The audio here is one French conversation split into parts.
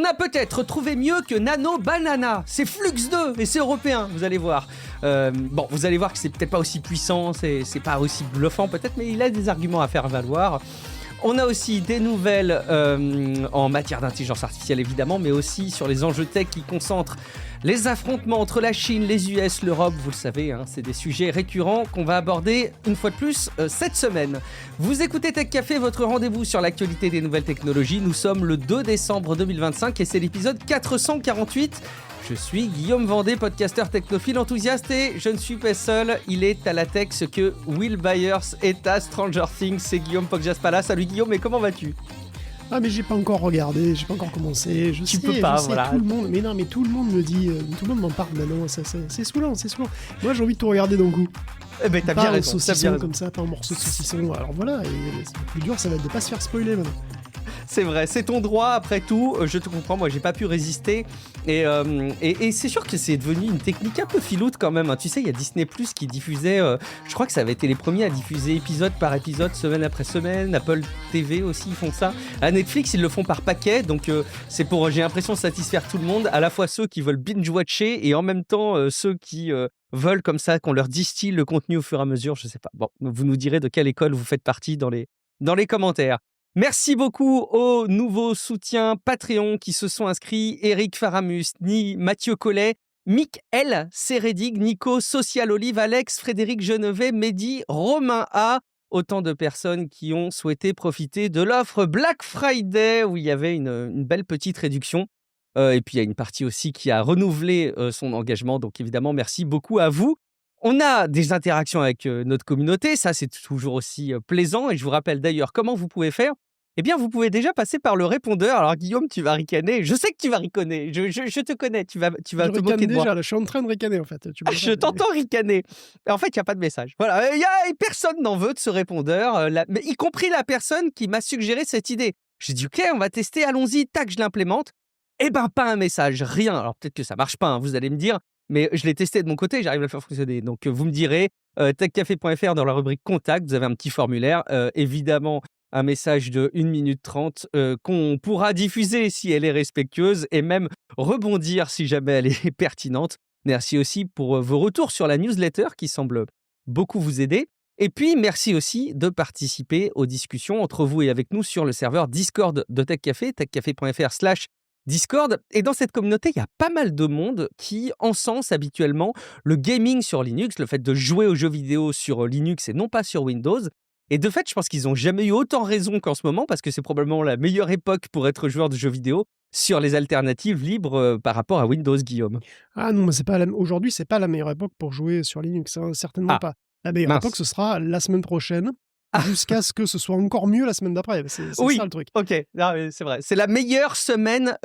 On a peut-être trouvé mieux que Nano Banana. C'est Flux 2 et c'est européen, vous allez voir. Bon, vous allez voir que c'est peut-être pas aussi puissant, c'est pas aussi bluffant peut-être, mais il a des arguments à faire valoir. On a aussi des nouvelles en matière d'intelligence artificielle évidemment, mais aussi sur les enjeux tech qui concentrent les affrontements entre la Chine, les US, l'Europe. Vous le savez, hein, c'est des sujets récurrents qu'on va aborder une fois de plus cette semaine. Vous écoutez Tech Café, votre rendez-vous sur l'actualité des nouvelles technologies. Nous sommes le 2 décembre 2025 et c'est l'épisode 448. Je suis Guillaume Vendée, podcasteur technophile enthousiaste et je ne suis pas seul. Il est à la tech ce que Will Byers est à Stranger Things. C'est Guillaume Poggiaspala. Salut Guillaume, mais comment vas-tu ? Ah mais j'ai pas encore regardé, j'ai pas encore commencé. Tu peux pas, voilà. Tout le monde, mais non, mais tout le monde me dit, tout le monde m'en parle maintenant. C'est saoulant, c'est saoulant. Moi j'ai envie de tout regarder d'un coup. Eh ben t'as bien raison. Saucisson comme ça, pas en morceaux de saucisson. Alors voilà, et le plus dur ça va être de pas se faire spoiler maintenant. C'est vrai, c'est ton droit après tout, je te comprends, moi j'ai pas pu résister et c'est sûr que c'est devenu une technique un peu filoute quand même, hein. Tu sais, il y a Disney Plus qui diffusait, je crois que ça avait été les premiers à diffuser épisode par épisode, semaine après semaine. Apple TV aussi ils font ça, à Netflix ils le font par paquet, donc c'est pour, j'ai l'impression, satisfaire tout le monde, à la fois ceux qui veulent binge-watcher et en même temps ceux qui veulent comme ça qu'on leur distille le contenu au fur et à mesure, je sais pas. Bon, vous nous direz de quelle école vous faites partie dans les commentaires. Merci beaucoup aux nouveaux soutiens Patreon qui se sont inscrits: Eric Faramus, Mathieu Collet, Mick L, Céredig, Nico, Social Olive, Alex, Frédéric Genevet, Mehdi, Romain A. Autant de personnes qui ont souhaité profiter de l'offre Black Friday où il y avait une belle petite réduction. Et puis il y a une partie aussi qui a renouvelé son engagement. Donc évidemment, merci beaucoup à vous. On a des interactions avec notre communauté, ça c'est toujours aussi plaisant. Et je vous rappelle d'ailleurs comment vous pouvez faire. Eh bien, vous pouvez déjà passer par le répondeur. Alors Guillaume, tu vas ricaner. Je sais que tu vas ricaner. Je te connais. Tu vas te moquer de moi. Déjà, là, je suis en train de ricaner en fait. Je t'entends ricaner. En fait, il n'y a pas de message. Voilà, personne n'en veut de ce répondeur, mais y compris la personne qui m'a suggéré cette idée. J'ai dit, ok, on va tester, allons-y, tac, je l'implémente. Eh ben, pas un message, rien. Alors peut-être que ça marche pas, hein, vous allez me dire, mais je l'ai testé de mon côté, j'arrive à le faire fonctionner. Donc vous me direz, techcafé.fr, dans la rubrique contact, vous avez un petit formulaire, évidemment un message de 1 minute 30 qu'on pourra diffuser si elle est respectueuse et même rebondir si jamais elle est pertinente. Merci aussi pour vos retours sur la newsletter qui semble beaucoup vous aider. Et puis, merci aussi de participer aux discussions entre vous et avec nous sur le serveur Discord de Tech Café, techcafé.fr/Discord. Et dans cette communauté, il y a pas mal de monde qui encense habituellement le gaming sur Linux, le fait de jouer aux jeux vidéo sur Linux et non pas sur Windows. Et de fait, je pense qu'ils n'ont jamais eu autant raison qu'en ce moment, parce que c'est probablement la meilleure époque pour être joueur de jeux vidéo sur les alternatives libres par rapport à Windows, Guillaume. Ah non, mais aujourd'hui, c'est pas la meilleure époque pour jouer sur Linux, hein, certainement pas. La meilleure époque, ce sera la semaine prochaine, jusqu'à ce que ce soit encore mieux la semaine d'après. C'est ça le truc. Ok, non, c'est vrai. C'est la meilleure semaine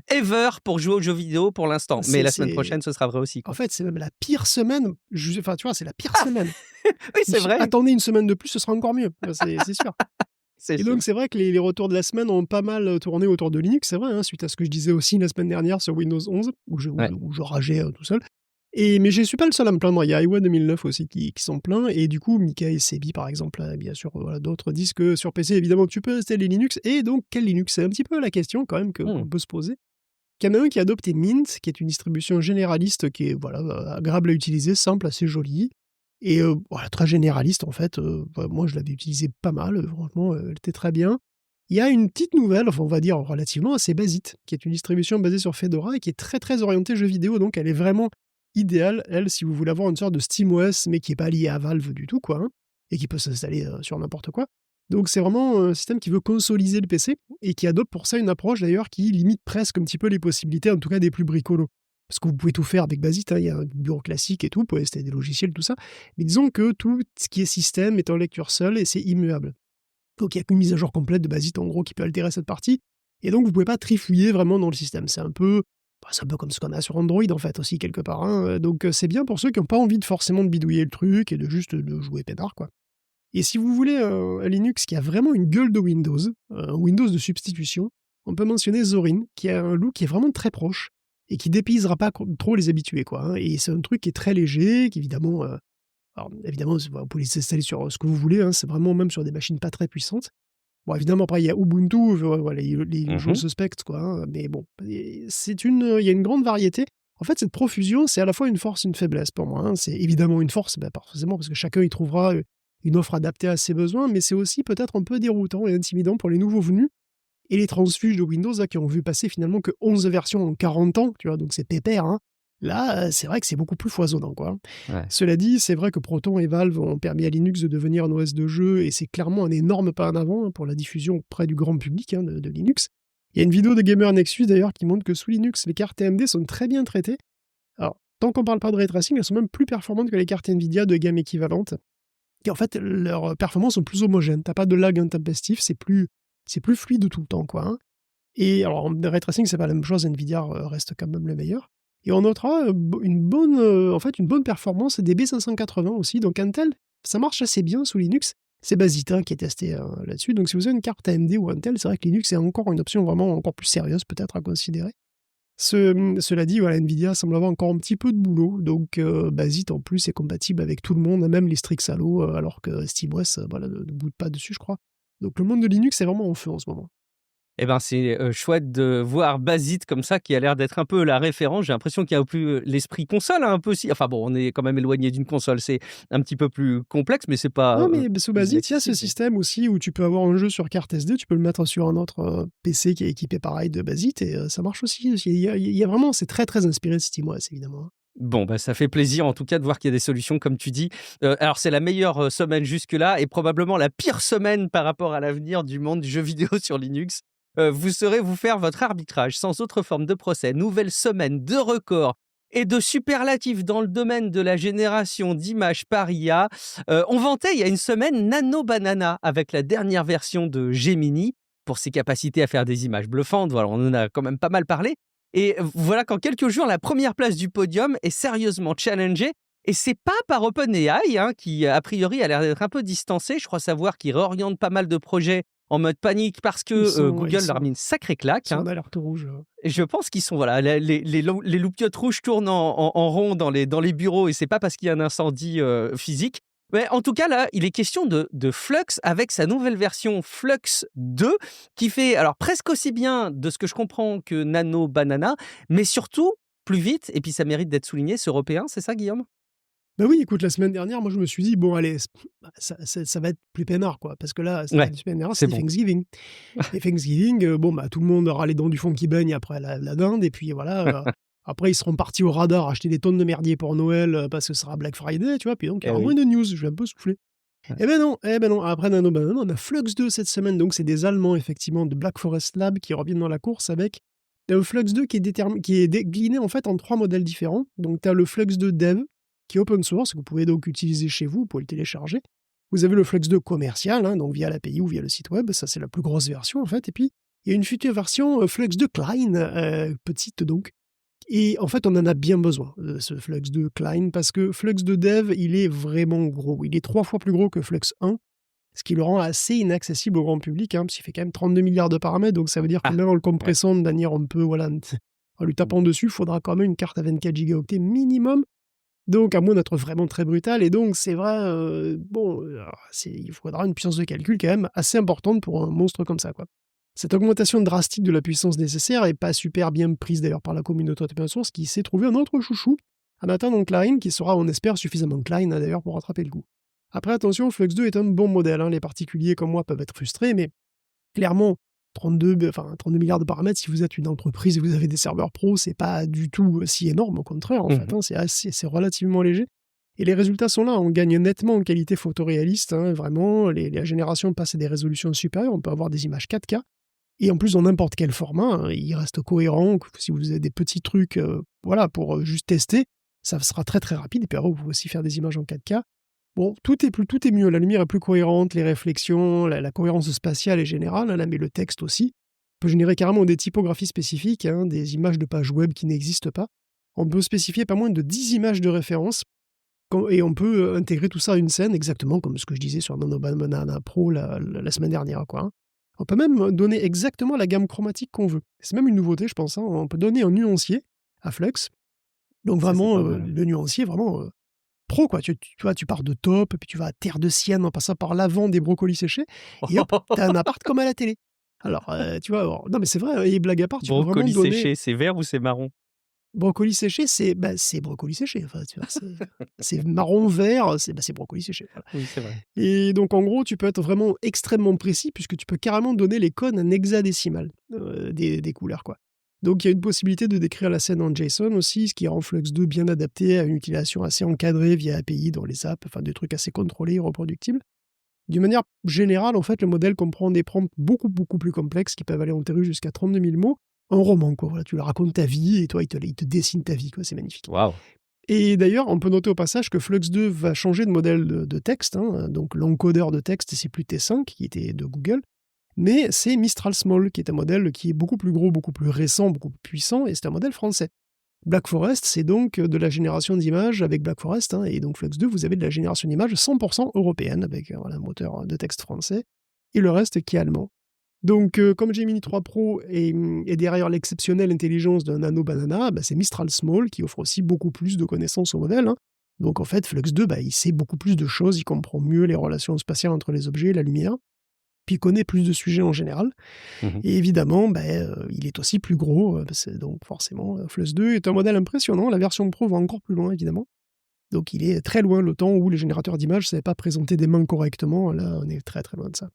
ever pour jouer aux jeux vidéo pour l'instant. Mais la semaine prochaine, ce sera vrai aussi, quoi. En fait, c'est même la pire semaine. Enfin, tu vois, c'est la pire semaine. Oui, c'est vrai. Attendez une semaine de plus, ce sera encore mieux. C'est sûr. Et donc, c'est vrai que les retours de la semaine ont pas mal tourné autour de Linux, c'est vrai, hein, suite à ce que je disais aussi la semaine dernière sur Windows 11, où je rageais tout seul. Mais je suis pas le seul à me plaindre. Il y a iWa 2009 aussi qui s'en plaint. Et du coup, Mika et Sebi, par exemple, bien sûr, d'autres disent que sur PC, évidemment, tu peux installer Linux. Et donc, quel Linux ? C'est un petit peu la question quand même qu'on peut se poser. Il y en a un qui a adopté Mint, qui est une distribution généraliste qui est agréable à utiliser, simple, assez jolie. Et très généraliste, en fait. Moi, je l'avais utilisé pas mal. Franchement, elle était très bien. Il y a une petite nouvelle, enfin, on va dire relativement, c'est Basit, qui est une distribution basée sur Fedora et qui est très, très orientée jeux vidéo. Donc, elle est vraiment idéale, elle, si vous voulez avoir une sorte de SteamOS, mais qui n'est pas lié à Valve du tout, quoi, hein, et qui peut s'installer sur n'importe quoi. Donc, c'est vraiment un système qui veut consoliser le PC et qui adopte pour ça une approche, d'ailleurs, qui limite presque un petit peu les possibilités, en tout cas des plus bricolos. Parce que vous pouvez tout faire avec Basit, hein, il y a un bureau classique et tout, vous pouvez installer des logiciels, tout ça. Mais disons que tout ce qui est système est en lecture seule et c'est immuable. Donc il n'y a qu'une mise à jour complète de Basit, en gros, qui peut altérer cette partie. Et donc vous ne pouvez pas trifouiller vraiment dans le système. C'est un peu comme ce qu'on a sur Android, en fait, aussi, quelque part, hein. Donc c'est bien pour ceux qui n'ont pas envie forcément de bidouiller le truc et de juste de jouer peinard, quoi. Et si vous voulez un Linux qui a vraiment une gueule de Windows, un Windows de substitution, on peut mentionner Zorin, qui a un look qui est vraiment très proche, et qui dépaysera pas trop les habitués, quoi, hein. Et c'est un truc qui est très léger, qui évidemment, alors évidemment, vous pouvez les installer sur ce que vous voulez, hein, c'est vraiment même sur des machines pas très puissantes. Bon, évidemment, après, il y a Ubuntu, voilà, les usual Mhm. suspects, quoi, hein, mais bon, il y a une grande variété. En fait, cette profusion, c'est à la fois une force et une faiblesse pour moi, hein. C'est évidemment une force, bah, forcément, parce que chacun y trouvera une offre adaptée à ses besoins, mais c'est aussi peut-être un peu déroutant et intimidant pour les nouveaux venus et les transfuges de Windows là, qui ont vu passer finalement que 11 versions en 40 ans, tu vois, donc c'est pépère, hein. Là, c'est vrai que c'est beaucoup plus foisonnant, quoi, hein. Ouais. Cela dit, c'est vrai que Proton et Valve ont permis à Linux de devenir un OS de jeu, et c'est clairement un énorme pas en avant, hein, pour la diffusion auprès du grand public, hein, de Linux. Il y a une vidéo de Gamer Nexus d'ailleurs qui montre que sous Linux, les cartes AMD sont très bien traitées. Alors, tant qu'on parle pas de ray tracing, elles sont même plus performantes que les cartes Nvidia de gamme équivalente. Et en fait, leurs performances sont plus homogènes. T'as pas de lag intempestif, c'est plus fluide tout le temps, quoi, hein. Et alors, en ray tracing, c'est pas la même chose, Nvidia reste quand même le meilleur. Et on notera une bonne performance des B580 aussi. Donc Intel, ça marche assez bien sous Linux. C'est Basita qui est testé là-dessus. Donc si vous avez une carte AMD ou Intel, c'est vrai que Linux est encore une option vraiment encore plus sérieuse peut-être à considérer. Cela dit, voilà, Nvidia semble avoir encore un petit peu de boulot. Donc Basit en plus est compatible avec tout le monde, même les Strixalo, alors que SteamOS voilà, ne boude pas dessus, je crois. Donc le monde de Linux est vraiment en feu en ce moment. Eh ben, c'est, chouette de voir Basit comme ça, qui a l'air d'être un peu la référence. J'ai l'impression qu'il y a plus, l'esprit console, hein, un peu aussi. Enfin bon, on est quand même éloigné d'une console, c'est un petit peu plus complexe, mais c'est pas, Non, mais sous plus Basit, il y a ce inaccessible, mais système aussi où tu peux avoir un jeu sur carte SD, tu peux le mettre sur un autre PC qui est équipé pareil de Basit, et ça marche aussi. Il y a vraiment, c'est très très inspiré de SteamOS évidemment, hein. bon, bah, ça fait plaisir en tout cas de voir qu'il y a des solutions comme tu dis. Alors c'est la meilleure, semaine jusque-là et probablement la pire semaine par rapport à l'avenir du monde du jeu vidéo sur Linux. Vous saurez vous faire votre arbitrage sans autre forme de procès. Nouvelle semaine de records et de superlatifs dans le domaine de la génération d'images par IA. On vantait il y a une semaine Nano Banana avec la dernière version de Gemini pour ses capacités à faire des images bluffantes. Voilà, on en a quand même pas mal parlé. Et voilà qu'en quelques jours, la première place du podium est sérieusement challengée. Et c'est pas par OpenAI, hein, qui a priori a l'air d'être un peu distancé. Je crois savoir qu'ils réorientent pas mal de projets en mode panique parce que Ils Google leur a mis sont, une sacrée ils claque, sont hein. en alerte rouge. Et je pense qu'ils sont, voilà, les loupiottes rouges tournent en rond dans les bureaux et c'est pas parce qu'il y a un incendie physique. Mais en tout cas, là, il est question de Flux avec sa nouvelle version Flux 2 qui fait alors presque aussi bien, de ce que je comprends, que Nano Banana, mais surtout plus vite. Et puis ça mérite d'être souligné, c'est européen, c'est ça, Guillaume? Bah oui, écoute, la semaine dernière, moi je me suis dit, bon allez, ça va être plus peinard, quoi, parce que là, Ouais, la semaine dernière, c'est c'était bon. Thanksgiving. Et Thanksgiving, bon, bah tout le monde aura les dents du fond qui baignent après la dinde, et puis voilà. Après, ils seront partis au radar acheter des tonnes de merdier pour Noël, parce que ce sera Black Friday, tu vois, puis donc il y Eh aura moins oui. de news, je vais un peu souffler. Ouais. Eh ben non, après Nano Banana, on a Flux 2 cette semaine, donc c'est des Allemands, effectivement, de Black Forest Lab qui reviennent dans la course avec Flux 2 qui est décliné en fait en 3 modèles différents. Donc tu as le Flux 2 Dev, qui est open source, que vous pouvez donc utiliser chez vous, vous pouvez le télécharger. Vous avez le Flux 2 commercial, hein, donc via l'API ou via le site web, ça c'est la plus grosse version en fait. Et puis il y a une future version Flux 2 Klein, petite donc. Et en fait, on en a bien besoin, ce Flux 2 Klein, parce que Flux 2 Dev, il est vraiment gros. Il est 3 fois plus gros que Flux 1, ce qui le rend assez inaccessible au grand public, hein, parce qu'il fait quand même 32 milliards de paramètres, donc ça veut dire que Ah, même en le ouais. compressant de manière un peu, voilà, en lui tapant dessus, il faudra quand même une carte à 24 gigaoctets minimum. Donc, à moins d'être vraiment très brutal, et donc c'est vrai, il faudra une puissance de calcul quand même assez importante pour un monstre comme ça, quoi. Cette augmentation drastique de la puissance nécessaire est pas super bien prise d'ailleurs par la communauté open source, qui s'est trouvé un autre chouchou, un Nathan Klein, qui sera, on espère, suffisamment Klein d'ailleurs pour rattraper le coup. Après, attention, Flux 2 est un bon modèle, hein, les particuliers comme moi peuvent être frustrés, mais clairement, 32 milliards de paramètres, si vous êtes une entreprise et vous avez des serveurs pro, c'est pas du tout si énorme, au contraire, en fait, Mmh. hein, c'est relativement léger. Et les résultats sont là, on gagne nettement en qualité photoréaliste, hein, vraiment, la génération passe à des résolutions supérieures, on peut avoir des images 4K, et en plus dans n'importe quel format, hein, il reste cohérent, si vous avez des petits trucs, voilà, pour juste tester, ça sera très très rapide, et puis après, vous pouvez aussi faire des images en 4K. Bon, tout est mieux, la lumière est plus cohérente, les réflexions, la cohérence spatiale est générale, hein, là, mais le texte aussi. On peut générer carrément des typographies spécifiques, hein, des images de pages web qui n'existent pas. On peut spécifier pas moins de 10 images de référence, et on peut intégrer tout ça à une scène, exactement comme ce que je disais sur Nano Banana Pro la semaine dernière, quoi, hein. On peut même donner exactement la gamme chromatique qu'on veut. C'est même une nouveauté, je pense, hein. On peut donner un nuancier à Flux. Donc Ça, c'est vraiment, pas mal, ouais. le nuancier, vraiment, pro, quoi. Tu vois, tu pars de Top, puis tu vas à Terre de Sienne en passant par l'avant des brocolis séchés, et hop, t'as un appart comme à la télé. Alors, tu vois, non, mais c'est vrai, et blague à part, tu peux vraiment Brocoli donner. séché, c'est vert ou c'est marron? Brocoli séché, c'est brocoli séché. Enfin, tu vois, c'est marron, vert, c'est brocoli séché. Voilà. Oui, c'est vrai. Et donc, en gros, tu peux être vraiment extrêmement précis puisque tu peux carrément donner les codes en hexadécimal des couleurs, quoi. Donc, il y a une possibilité de décrire la scène en JSON aussi, ce qui rend Flux 2 bien adapté à une utilisation assez encadrée via API dans les apps, enfin des trucs assez contrôlés et reproductibles. D'une manière générale, en fait, le modèle comprend des prompts beaucoup, beaucoup plus complexes qui peuvent aller en théorie jusqu'à 32 000 mots. Un roman, quoi. Voilà, tu leur racontes ta vie et toi, il te dessine ta vie, quoi. C'est magnifique. Waouh! Et d'ailleurs, on peut noter au passage que Flux 2 va changer de modèle de texte, hein. Donc, l'encodeur de texte, c'est plus T5, qui était de Google, mais c'est Mistral Small, qui est un modèle qui est beaucoup plus gros, beaucoup plus récent, beaucoup plus puissant, et c'est un modèle français. Black Forest, c'est donc de la génération d'images avec Black Forest, hein, et donc Flux 2, vous avez de la génération d'images 100% européenne, avec voilà, un moteur de texte français, et le reste qui est allemand. Donc, comme Gemini 3 Pro est derrière l'exceptionnelle intelligence d'un Nano Banana, bah, c'est Mistral Small qui offre aussi beaucoup plus de connaissances au modèle, hein. Donc en fait, Flux 2, bah, il sait beaucoup plus de choses, il comprend mieux les relations spatiales entre les objets et la lumière, puis il connaît plus de sujets en général. Mmh. Et évidemment, il est aussi plus gros, donc forcément, Flux 2 est un modèle impressionnant. La version Pro va encore plus loin, évidemment. Donc il est très loin le temps où les générateurs d'images ne savaient pas présenter des mains correctement. Là, on est très très loin de ça.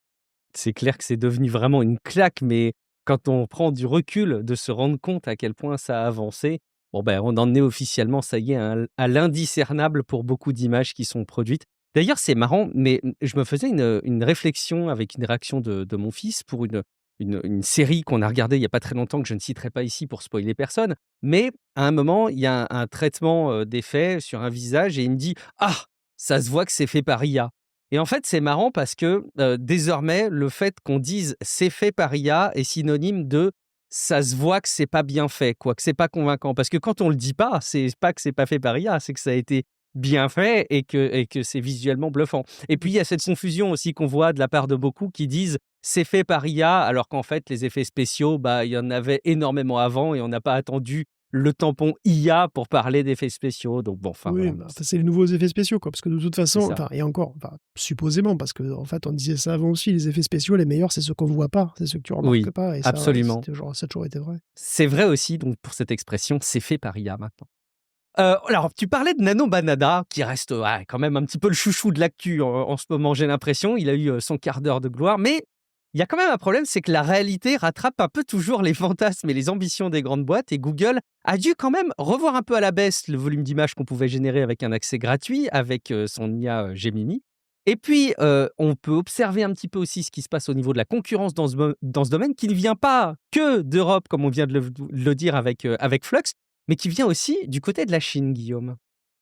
C'est clair que c'est devenu vraiment une claque, mais quand on prend du recul, de se rendre compte à quel point ça a avancé, bon, ben, on en est officiellement, ça y est, à l'indiscernable pour beaucoup d'images qui sont produites. D'ailleurs, c'est marrant, mais je me faisais une réflexion avec une réaction de mon fils pour une série qu'on a regardée il y a pas très longtemps, que je ne citerai pas ici pour spoiler personne. Mais à un moment, il y a un traitement, d'effet sur un visage et il me dit: «Ah! Ça se voit que c'est fait par IA». Et en fait, c'est marrant parce que, désormais, le fait qu'on dise: «C'est fait par IA» est synonyme de: «Ça se voit que c'est pas bien fait, quoi, que c'est pas convaincant». Parce que quand on le dit pas, c'est pas que c'est pas fait par IA, c'est que ça a été bien fait et que c'est visuellement bluffant. Et puis, il y a cette confusion aussi qu'on voit de la part de beaucoup qui disent: «C'est fait par IA», alors qu'en fait, les effets spéciaux, bah, il y en avait énormément avant et on n'a pas attendu le tampon IA pour parler d'effets spéciaux. Donc bon, enfin Oui, voilà, bah, enfin, c'est les nouveaux effets spéciaux, quoi. Parce que de toute c'est façon, ça. enfin, et encore, enfin, supposément, parce que en fait, on disait ça avant aussi, les effets spéciaux, les meilleurs, c'est ceux qu'on voit pas, c'est ceux que tu remarques Oui, pas, et ça, absolument. ça a toujours été vrai. C'est vrai aussi, donc pour cette expression, c'est fait par IA maintenant. Alors, tu parlais de Nano Banana, qui reste ouais, quand même un petit peu le chouchou de l'actu en ce moment, j'ai l'impression. Il a eu son quart d'heure de gloire, mais il y a quand même un problème, c'est que la réalité rattrape un peu toujours les fantasmes et les ambitions des grandes boîtes, et Google a dû quand même revoir un peu à la baisse le volume d'images qu'on pouvait générer avec un accès gratuit, avec son IA Gemini. Et puis, on peut observer un petit peu aussi ce qui se passe au niveau de la concurrence dans ce domaine, qui ne vient pas que d'Europe, comme on vient de le dire avec Flux, mais qui vient aussi du côté de la Chine, Guillaume.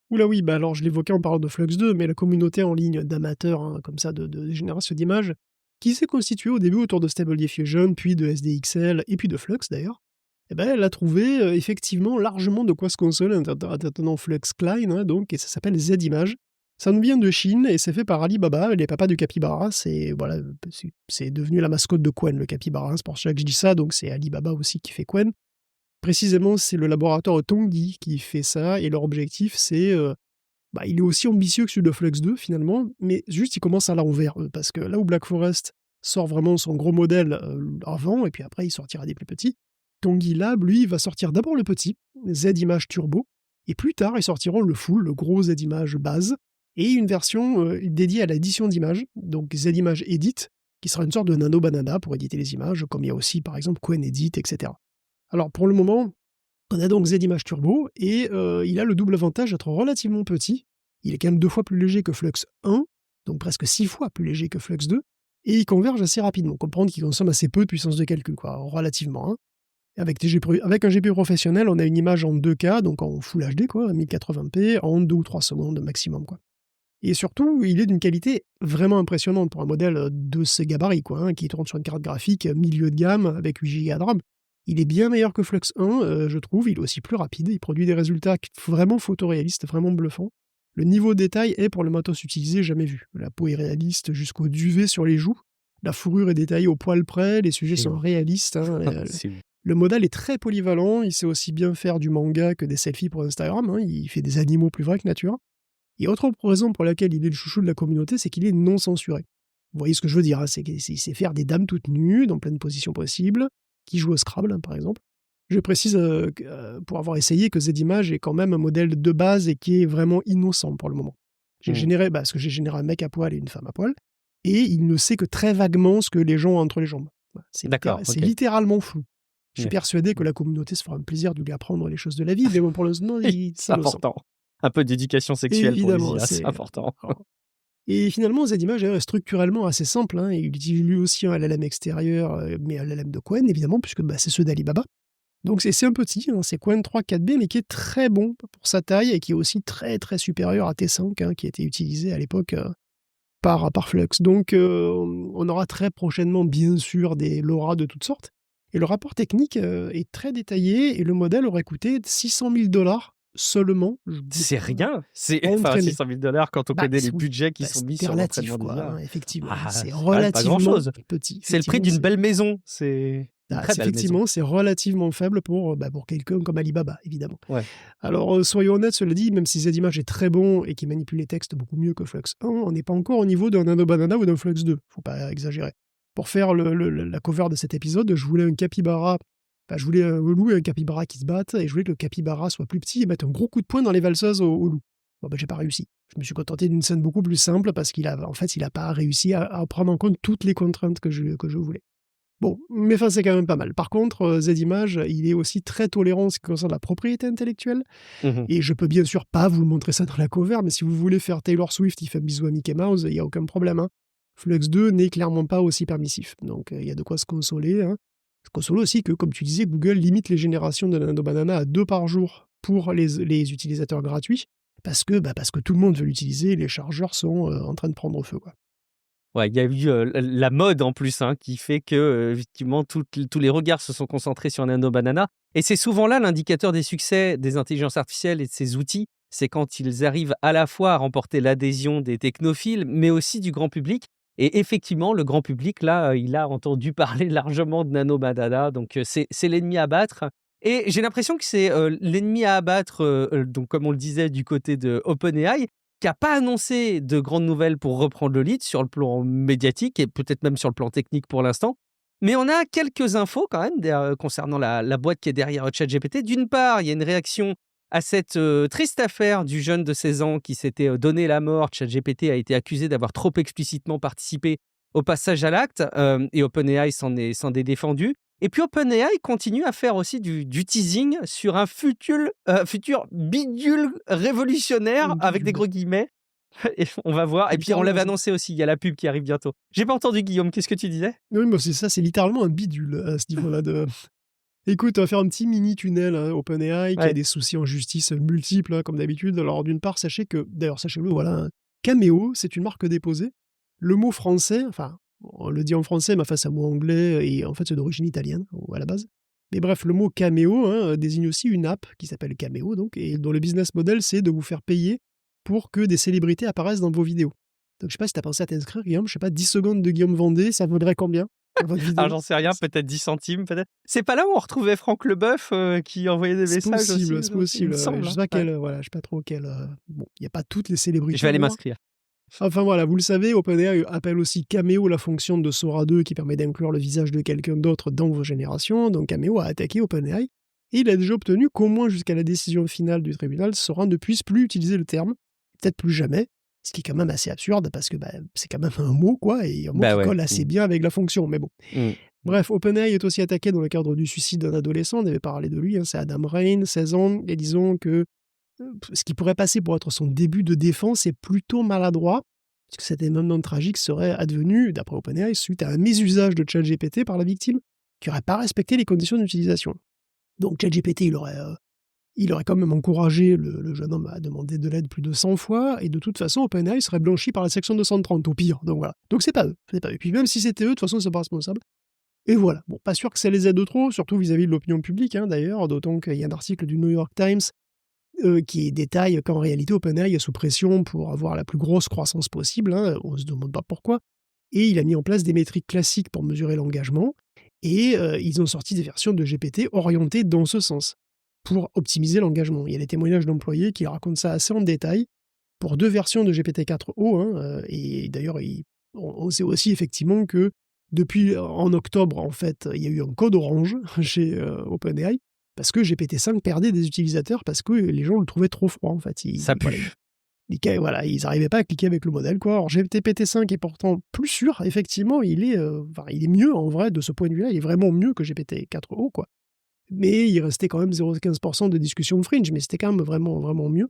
Oula oui, bah alors je l'évoquais en parlant de Flux 2, mais la communauté en ligne d'amateurs, hein, comme ça, de génération d'images, qui s'est constituée au début autour de Stable Diffusion, puis de SDXL, et puis de Flux d'ailleurs, eh ben, elle a trouvé effectivement largement de quoi se consoler en attendant Flux Klein, hein, donc, et ça s'appelle Z-Image. Ça nous vient de Chine et c'est fait par Alibaba, les papas du capybara. C'est voilà, c'est devenu la mascotte de Qwen, le capybara. C'est pour ça que je dis ça, donc c'est Alibaba aussi qui fait Qwen. Précisément, c'est le laboratoire Tongyi qui fait ça, et leur objectif, c'est, il est aussi ambitieux que celui de Flux 2 finalement, mais juste il commence à l'envers, parce que là où Black Forest sort vraiment son gros modèle, avant, et puis après il sortira des plus petits, Tongyi Lab, lui, va sortir d'abord le petit, Z-Image Turbo, et plus tard ils sortiront le full, le gros Z-Image base, et une version, dédiée à l'édition d'images, donc Z-Image Edit, qui sera une sorte de nano banana pour éditer les images, comme il y a aussi par exemple Qwen Edit, etc. Alors pour le moment, on a donc Z-Image Turbo, et il a le double avantage d'être relativement petit. Il est quand même 2 fois plus léger que Flux 1, donc presque 6 fois plus léger que Flux 2, et il converge assez rapidement. Comprendre qu'il consomme assez peu de puissance de calcul, quoi, relativement, hein. Avec un GPU professionnel, on a une image en 2K, donc en Full HD, quoi, 1080p, en 2 ou 3 secondes maximum, quoi. Et surtout, il est d'une qualité vraiment impressionnante pour un modèle de ces gabarits, quoi, hein, qui tourne sur une carte graphique milieu de gamme avec 8 Go de RAM. Il est bien meilleur que Flux 1, je trouve. Il est aussi plus rapide. Il produit des résultats vraiment photoréalistes, vraiment bluffants. Le niveau de détail est, pour le matos utilisé, jamais vu. La peau est réaliste jusqu'au duvet sur les joues. La fourrure est détaillée au poil près. Les sujets C'est sont ouf. réalistes, hein. C'est ouf. Le modèle est très polyvalent. Il sait aussi bien faire du manga que des selfies pour Instagram, hein. Il fait des animaux plus vrais que nature. Et autre raison pour laquelle il est le chouchou de la communauté, c'est qu'il est non censuré. Vous voyez ce que je veux dire, hein, c'est qu'il sait faire des dames toutes nues, dans plein de positions possibles, qui jouent au Scrabble, hein, par exemple. Je précise, pour avoir essayé, que Zimage est quand même un modèle de base et qui est vraiment innocent pour le moment. Parce que j'ai généré un mec à poil et une femme à poil, et il ne sait que très vaguement ce que les gens ont entre les jambes. C'est littéralement flou. Je suis persuadé que la communauté se fera un plaisir de lui apprendre les choses de la vie, mais bon, pour l'instant, c'est important. Un peu d'éducation sexuelle évidemment, pour lui, c'est important. Et finalement, Zimage est structurellement assez simple. Hein. Il utilise lui aussi un LLM extérieur, mais un LLM de Qwen, évidemment, puisque c'est ceux d'Alibaba. Donc c'est un petit, hein, c'est Qwen 3 4B, mais qui est très bon pour sa taille et qui est aussi très très supérieur à T5, hein, qui a été utilisé à l'époque par Flux. Donc on aura très prochainement, bien sûr, des LoRa de toutes sortes. Et le rapport technique est très détaillé et le modèle aurait coûté $600 000 seulement. C'est rien. C'est $600 000 quand on connaît les budgets qui sont mis sur l'entraînement des IA. Hein, effectivement, c'est relativement petit. C'est le prix d'une belle maison. C'est effectivement, c'est relativement faible pour quelqu'un comme Alibaba, évidemment. Ouais. Alors, soyons honnêtes, cela dit, même si Zimage est très bon et qui manipule les textes beaucoup mieux que Flux 1, on n'est pas encore au niveau d'un Nano Banana ou d'un Flux 2. Faut pas exagérer. Pour faire la cover de cet épisode, je voulais un capybara. Je voulais un loup et un capybara qui se battent, et je voulais que le capybara soit plus petit et mettre un gros coup de poing dans les valseuses au loup. J'ai pas réussi. Je me suis contenté d'une scène beaucoup plus simple parce qu'il a pas réussi à prendre en compte toutes les contraintes que je voulais. Bon, mais c'est quand même pas mal. Par contre, Zimage, il est aussi très tolérant en ce qui concerne la propriété intellectuelle. Et je peux bien sûr pas vous montrer ça dans la cover, mais si vous voulez faire Taylor Swift, il fait un bisou à Mickey Mouse, il n'y a aucun problème. Hein. Flux 2 n'est clairement pas aussi permissif. Donc il y a de quoi se consoler. Hein. Se consoler aussi que, comme tu disais, Google limite les générations de Nano Banana à 2 par jour pour les utilisateurs gratuits, parce que tout le monde veut l'utiliser et les chargeurs sont en train de prendre feu, quoi. Ouais, il y a eu la mode en plus, hein, qui fait que effectivement tous les regards se sont concentrés sur Nano Banana. Et c'est souvent là l'indicateur des succès des intelligences artificielles et de ces outils. C'est quand ils arrivent à la fois à remporter l'adhésion des technophiles, mais aussi du grand public. Et effectivement, le grand public, là, il a entendu parler largement de Nano Banana. Donc, c'est l'ennemi à battre. Et j'ai l'impression que c'est l'ennemi à abattre, donc comme on le disait, du côté de OpenAI, qui n'a pas annoncé de grandes nouvelles pour reprendre le lead sur le plan médiatique et peut-être même sur le plan technique pour l'instant. Mais on a quelques infos quand même concernant la boîte qui est derrière ChatGPT. D'une part, il y a une réaction à cette triste affaire du jeune de 16 ans qui s'était donné la mort. ChatGPT a été accusé d'avoir trop explicitement participé au passage à l'acte et OpenAI s'en est défendu. Et puis OpenAI continue à faire aussi du teasing sur un futur bidule révolutionnaire avec des gros guillemets. Et on va voir. Et puis on l'avait annoncé aussi, il y a la pub qui arrive bientôt. J'ai pas entendu Guillaume, qu'est-ce que tu disais ? Oui, c'est ça, c'est littéralement un bidule à ce niveau-là de... Écoute, on va faire un petit mini-tunnel OpenAI qui a des soucis en justice multiples, hein, comme d'habitude. Alors d'une part, sachez-le, voilà, hein, Cameo, c'est une marque déposée. Le mot français, on le dit en français, mais c'est un mot anglais, et en fait c'est d'origine italienne, à la base. Mais bref, le mot Cameo désigne aussi une app qui s'appelle Cameo, donc, et dont le business model, c'est de vous faire payer pour que des célébrités apparaissent dans vos vidéos. Donc je sais pas si tu as pensé à t'inscrire, Guillaume, 10 secondes de Guillaume Vendée, ça vaudrait combien ? J'en sais rien, peut-être 10 centimes, peut-être. C'est pas là où on retrouvait Franck Leboeuf qui envoyait des messages aussi. C'est possible. Je sais pas trop quel... Bon, il n'y a pas toutes les célébrités. Je vais aller m'inscrire. Enfin voilà, vous le savez, OpenAI appelle aussi Cameo la fonction de Sora 2 qui permet d'inclure le visage de quelqu'un d'autre dans vos générations. Donc Cameo a attaqué OpenAI et il a déjà obtenu qu'au moins jusqu'à la décision finale du tribunal, Sora ne puisse plus utiliser le terme, peut-être plus jamais, ce qui est quand même assez absurde parce que c'est quand même un mot, quoi, et un mot qui colle assez bien avec la fonction, mais bon. Bref, OpenAI est aussi attaqué dans le cadre du suicide d'un adolescent, on avait parlé de lui, hein, c'est Adam Rain, 16 ans, et disons que ce qui pourrait passer pour être son début de défense est plutôt maladroit, parce que cet événement tragique serait advenu, d'après OpenAI, suite à un mésusage de ChatGPT par la victime, qui n'aurait pas respecté les conditions d'utilisation. Donc ChatGPT, il aurait quand même encouragé le jeune homme à demander de l'aide plus de 100 fois, et de toute façon, OpenAI serait blanchi par la section 230, au pire. Donc voilà. Donc c'est pas eux. Et puis même si c'était eux, de toute façon, ils sont pas responsables. Et voilà. Bon, pas sûr que ça les aide trop, surtout vis-à-vis de l'opinion publique, hein, d'ailleurs, d'autant qu'il y a un article du New York Times qui détaille qu'en réalité, OpenAI est sous pression pour avoir la plus grosse croissance possible, hein, on se demande pas pourquoi, et il a mis en place des métriques classiques pour mesurer l'engagement, et ils ont sorti des versions de GPT orientées dans ce sens, pour optimiser l'engagement. Il y a des témoignages d'employés qui racontent ça assez en détail, pour 2 versions de GPT-4o, hein, et d'ailleurs, on sait aussi effectivement que depuis en octobre, en fait, il y a eu un code orange chez OpenAI, parce que GPT-5 perdait des utilisateurs parce que les gens le trouvaient trop froid, en fait. Ça pue. Voilà, ils n'arrivaient pas à cliquer avec le modèle, quoi. Alors GPT-5 est pourtant plus sûr, effectivement, il est mieux en vrai de ce point de vue-là, il est vraiment mieux que GPT-4o, quoi. Mais il restait quand même 0,15% de discussion de fringe, mais c'était quand même vraiment, vraiment mieux.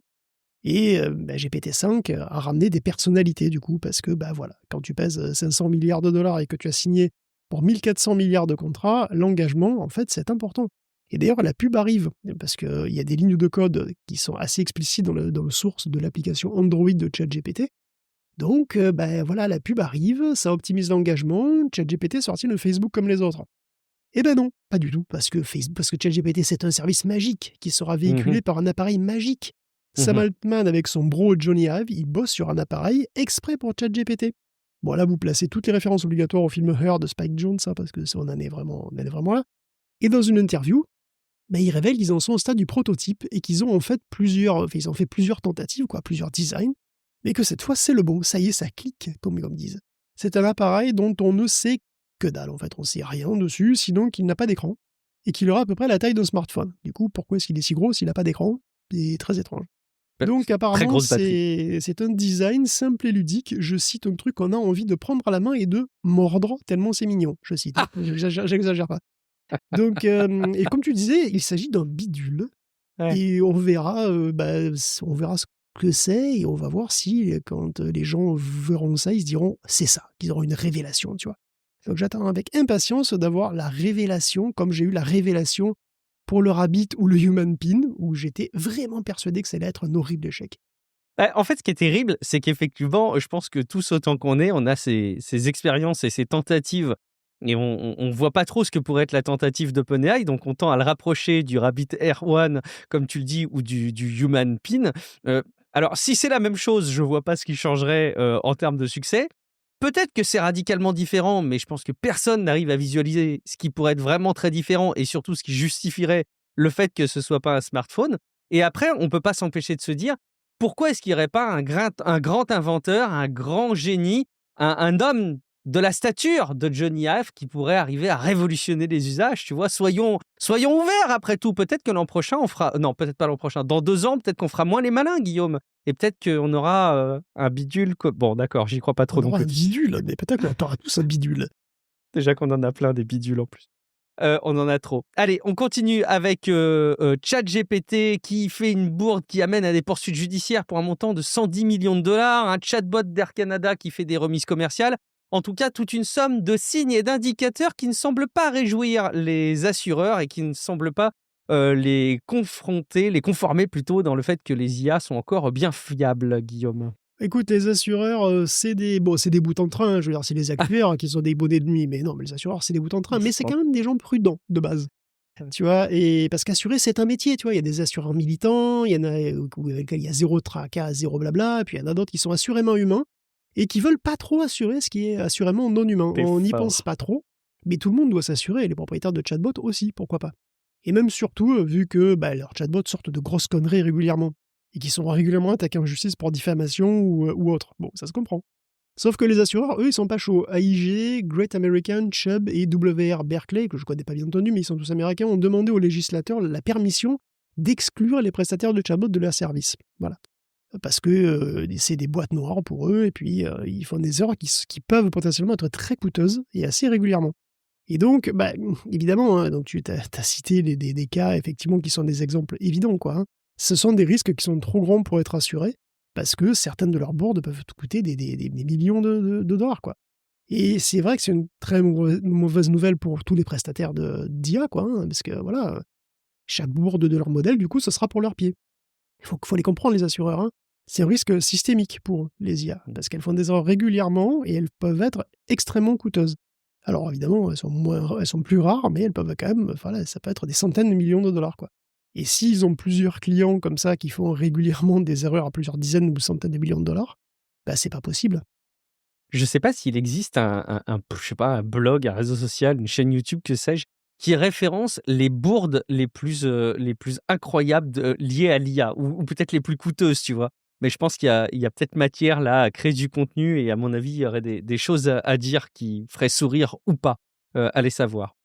Et GPT-5 a ramené des personnalités, du coup, parce que, voilà, quand tu pèses 500 milliards de dollars et que tu as signé pour 1400 milliards de contrats, l'engagement, en fait, c'est important. Et d'ailleurs, la pub arrive, parce qu'il y a des lignes de code qui sont assez explicites dans le source de l'application Android de ChatGPT. Donc, voilà, la pub arrive, ça optimise l'engagement, ChatGPT sortit le Facebook comme les autres. Eh ben non, pas du tout, parce que ChatGPT, c'est un service magique qui sera véhiculé par un appareil magique. Sam Altman, avec son bro Johnny Ive, il bosse sur un appareil exprès pour ChatGPT. Bon, là, vous placez toutes les références obligatoires au film Her de Spike Jonze, hein, parce que on en est vraiment là. Et dans une interview, ils révèlent qu'ils en sont au stade du prototype et qu'ils ont en fait ils ont fait plusieurs tentatives, plusieurs designs, mais que cette fois, c'est le bon. Ça y est, ça clique, comme ils disent. C'est un appareil dont on ne sait que dalle, en fait. On ne sait rien dessus, sinon qu'il n'a pas d'écran et qu'il aura à peu près la taille d'un smartphone. Du coup, pourquoi est-ce qu'il est si gros s'il n'a pas d'écran? C'est très étrange. Donc apparemment, c'est un design simple et ludique. Je cite un truc qu'on a envie de prendre à la main et de mordre tellement c'est mignon. Je cite. J'exagère pas. Donc, et comme tu disais, il s'agit d'un bidule. Ouais. Et on verra ce que c'est et on va voir si, quand les gens verront ça, ils se diront c'est ça, qu'ils auront une révélation, tu vois. Donc j'attends avec impatience d'avoir la révélation, comme j'ai eu la révélation pour le Rabbit ou le Human Pin, où j'étais vraiment persuadé que ça allait être un horrible échec. En fait, ce qui est terrible, c'est qu'effectivement, je pense que tous autant qu'on est, on a ces expériences et ces tentatives, et on voit pas trop ce que pourrait être la tentative d'OpenAI, donc on tend à le rapprocher du Rabbit R1, comme tu le dis, ou du Human Pin. Alors, si c'est la même chose, je vois pas ce qui changerait en termes de succès. Peut-être que c'est radicalement différent, mais je pense que personne n'arrive à visualiser ce qui pourrait être vraiment très différent et surtout ce qui justifierait le fait que ce soit pas un smartphone. Et après, on peut pas s'empêcher de se dire, pourquoi est-ce qu'il n'y aurait pas un grand inventeur, un grand génie, un homme de la stature de Johnny Ive qui pourrait arriver à révolutionner les usages, tu vois? Soyons ouverts après tout. Peut-être que l'an prochain, on fera... Non, peut-être pas l'an prochain. Dans 2 ans, peut-être qu'on fera moins les malins, Guillaume. Et peut-être qu'on aura un bidule... Bon, d'accord, j'y crois pas trop. On aura un bidule, mais peut-être qu'on aura tous un bidule. Déjà qu'on en a plein des bidules en plus. On en a trop. Allez, on continue avec ChatGPT qui fait une bourde qui amène à des poursuites judiciaires pour un montant de 110 millions de dollars, un chatbot d'Air Canada qui fait des remises commerciales. En tout cas, toute une somme de signes et d'indicateurs qui ne semblent pas réjouir les assureurs et qui ne semblent pas les conformer plutôt dans le fait que les IA sont encore bien fiables, Guillaume. Écoute, les assureurs, c'est des bouts en train, je veux dire, c'est les actuaires qui sont des bonnets de nuit, mais non, mais les assureurs, c'est des bouts en train, mais c'est quand même des gens prudents, de base. Tu vois, et parce qu'assurer, c'est un métier, tu vois, il y a des assureurs militants, il y en a avec lesquels il y a zéro tracas, zéro blabla, et puis il y en a d'autres qui sont assurément humains, et qui veulent pas trop assurer ce qui est assurément non humain. On n'y pense pas trop, mais tout le monde doit s'assurer, et les propriétaires de chatbots aussi, pourquoi pas. Et même surtout, vu que leurs chatbots sortent de grosses conneries régulièrement, et qui sont régulièrement attaqués en justice pour diffamation ou autre. Bon, ça se comprend. Sauf que les assureurs, eux, ils sont pas chauds. AIG, Great American, Chubb et WR Berkeley, que je connais pas bien entendu, mais ils sont tous américains, ont demandé aux législateurs la permission d'exclure les prestataires de chatbot de leur service. Voilà. Parce que c'est des boîtes noires pour eux, et puis ils font des erreurs qui peuvent potentiellement être très coûteuses, et assez régulièrement. Et donc, évidemment, hein, donc tu as cité des cas, effectivement, qui sont des exemples évidents, quoi. Hein. Ce sont des risques qui sont trop grands pour être assurés, parce que certaines de leurs boards peuvent coûter des millions de dollars, quoi. Et c'est vrai que c'est une très mauvaise nouvelle pour tous les prestataires d'IA, quoi, hein, parce que voilà, chaque board de leur modèle, du coup, ce sera pour leurs pieds. Il faut les comprendre, les assureurs. Hein. C'est un risque systémique pour les IA, parce qu'elles font des erreurs régulièrement et elles peuvent être extrêmement coûteuses. Alors évidemment, elles sont plus rares, mais elles peuvent quand même, ça peut être des centaines de millions de dollars, quoi. Et s'ils ont plusieurs clients comme ça qui font régulièrement des erreurs à plusieurs dizaines ou centaines de millions de dollars, c'est pas possible. Je sais pas s'il existe un blog, un réseau social, une chaîne YouTube, que sais-je, qui référence les bourdes les plus incroyables liées à l'IA, ou peut-être les plus coûteuses, tu vois. mais je pense qu'il y a peut-être matière là à créer du contenu et à mon avis, il y aurait des choses à dire qui feraient sourire ou pas, allez savoir.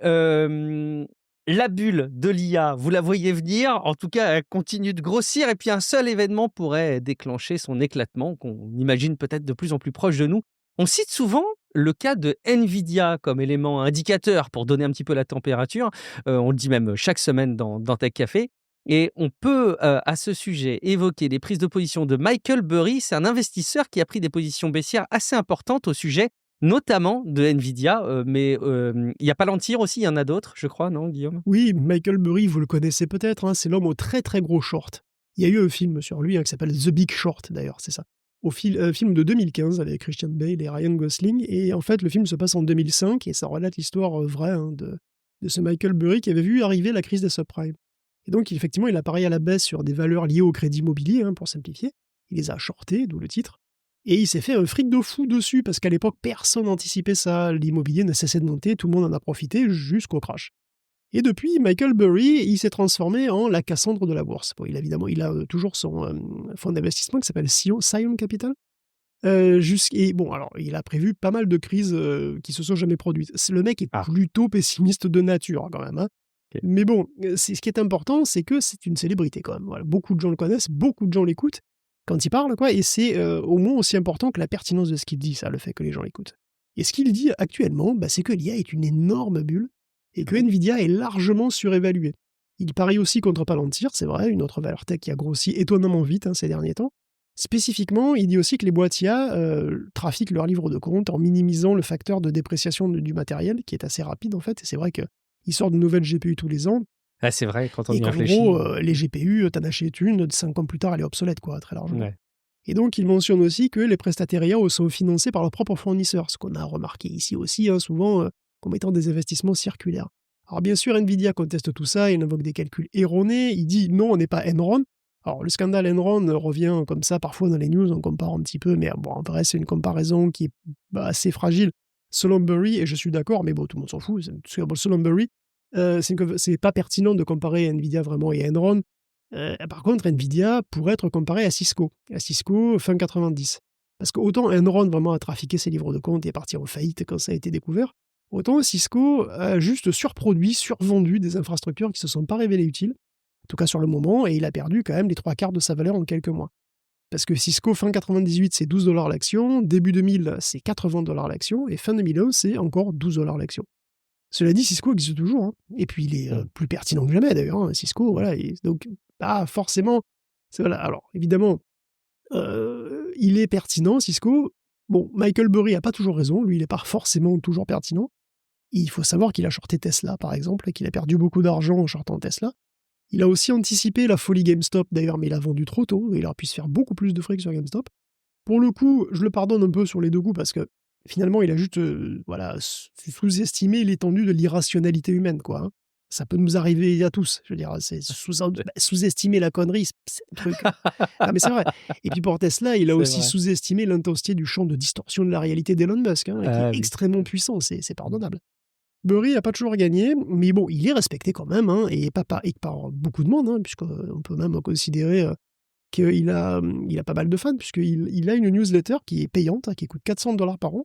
Hem, la bulle de l'IA, vous la voyez venir? En tout cas, elle continue de grossir et puis un seul événement pourrait déclencher son éclatement qu'on imagine peut-être de plus en plus proche de nous. On cite souvent le cas de Nvidia comme élément indicateur pour donner un petit peu la température. On le dit même chaque semaine dans Tech Café et on peut, à ce sujet, évoquer les prises de position de Michael Burry. C'est un investisseur qui a pris des positions baissières assez importantes au sujet notamment de Nvidia, mais il y a Palantir aussi, il y en a d'autres, je crois, non, Guillaume? Oui, Michael Burry, vous le connaissez peut-être, hein, c'est l'homme au très très gros short. Il y a eu un film sur lui, hein, qui s'appelle The Big Short d'ailleurs, c'est ça. Film de 2015 avec Christian Bale et Ryan Gosling, et en fait le film se passe en 2005 et ça relate l'histoire vraie, hein, de ce Michael Burry qui avait vu arriver la crise des subprimes. Et donc effectivement il a parié à la baisse sur des valeurs liées au crédit immobilier, hein, pour simplifier. Il les a shortés, d'où le titre. Et il s'est fait un fric de fou dessus, parce qu'à l'époque, personne n'anticipait ça. L'immobilier ne cessait de monter, tout le monde en a profité jusqu'au crash. Et depuis, Michael Burry, il s'est transformé en la Cassandre de la bourse. Bon, évidemment, il a toujours son fonds d'investissement qui s'appelle Scion Capital. Et bon, alors, il a prévu pas mal de crises qui se sont jamais produites. Le mec est plutôt pessimiste de nature, quand même. Hein. Okay. Mais bon, ce qui est important, c'est que c'est une célébrité, quand même. Voilà, beaucoup de gens le connaissent, beaucoup de gens l'écoutent quand il parle, quoi, et c'est au moins aussi important que la pertinence de ce qu'il dit, ça, le fait que les gens l'écoutent. Et ce qu'il dit actuellement, c'est que l'IA est une énorme bulle et que Nvidia est largement surévaluée. Il parie aussi contre Palantir, c'est vrai, une autre valeur tech qui a grossi étonnamment vite ces derniers temps. Spécifiquement, il dit aussi que les boîtes IA trafiquent leur livre de compte en minimisant le facteur de dépréciation du matériel, qui est assez rapide en fait, et c'est vrai qu'ils sortent de nouvelles GPU tous les ans. Ah, c'est vrai, quand on y réfléchit. Et qu'en gros, les GPU, t'en achètes une, 5 ans plus tard, elle est obsolète, quoi, très largement. Ouais. Et donc, il mentionne aussi que les prestataires IA sont financés par leurs propres fournisseurs, ce qu'on a remarqué ici aussi, hein, souvent, comme étant des investissements circulaires. Alors, bien sûr, Nvidia conteste tout ça, il invoque des calculs erronés, il dit non, on n'est pas Enron. Alors, le scandale Enron revient comme ça parfois dans les news, on compare un petit peu, mais bon, en vrai, c'est une comparaison qui est assez fragile. Selon Burry, et je suis d'accord, mais bon, tout le monde s'en fout, selon Burry, c'est pas pertinent de comparer Nvidia vraiment et Enron. Par contre, Nvidia pourrait être comparé à Cisco fin 90. Parce qu'autant Enron vraiment a trafiqué ses livres de compte et est parti en faillite quand ça a été découvert, autant Cisco a juste surproduit, survendu des infrastructures qui se sont pas révélées utiles, en tout cas sur le moment, et il a perdu quand même les 3/4 de sa valeur en quelques mois. Parce que Cisco, fin 98, c'est $12 l'action, début 2000, c'est $80 l'action, et fin 2011, c'est encore $12 l'action. Cela dit, Cisco existe toujours, hein. Et puis il est plus pertinent que jamais d'ailleurs, hein, Cisco, voilà, donc forcément, voilà. Alors évidemment, il est pertinent, Cisco. Bon, Michael Burry n'a pas toujours raison, lui il n'est pas forcément toujours pertinent. Il faut savoir qu'il a shorté Tesla par exemple, et qu'il a perdu beaucoup d'argent en shortant Tesla. Il a aussi anticipé la folie GameStop d'ailleurs, mais il a vendu trop tôt, et il aurait pu se faire beaucoup plus de fric sur GameStop. Pour le coup, je le pardonne un peu sur les deux coups, parce que finalement, il a juste sous-estimé l'étendue de l'irrationalité humaine, quoi. Hein. Ça peut nous arriver à tous. Je veux dire, c'est sous-estimer la connerie, c'est un truc. Ah, mais c'est vrai. Et puis pour Tesla, il a aussi sous-estimé l'intensité du champ de distorsion de la réalité d'Elon Musk, hein, qui est extrêmement puissant. C'est pardonnable. Burry n'a pas toujours gagné, mais bon, il est respecté quand même, hein, et par beaucoup de monde, hein, puisqu'on peut même considérer qu'il a pas mal de fans, puisqu'il a une newsletter qui est payante, hein, qui coûte $400 par an,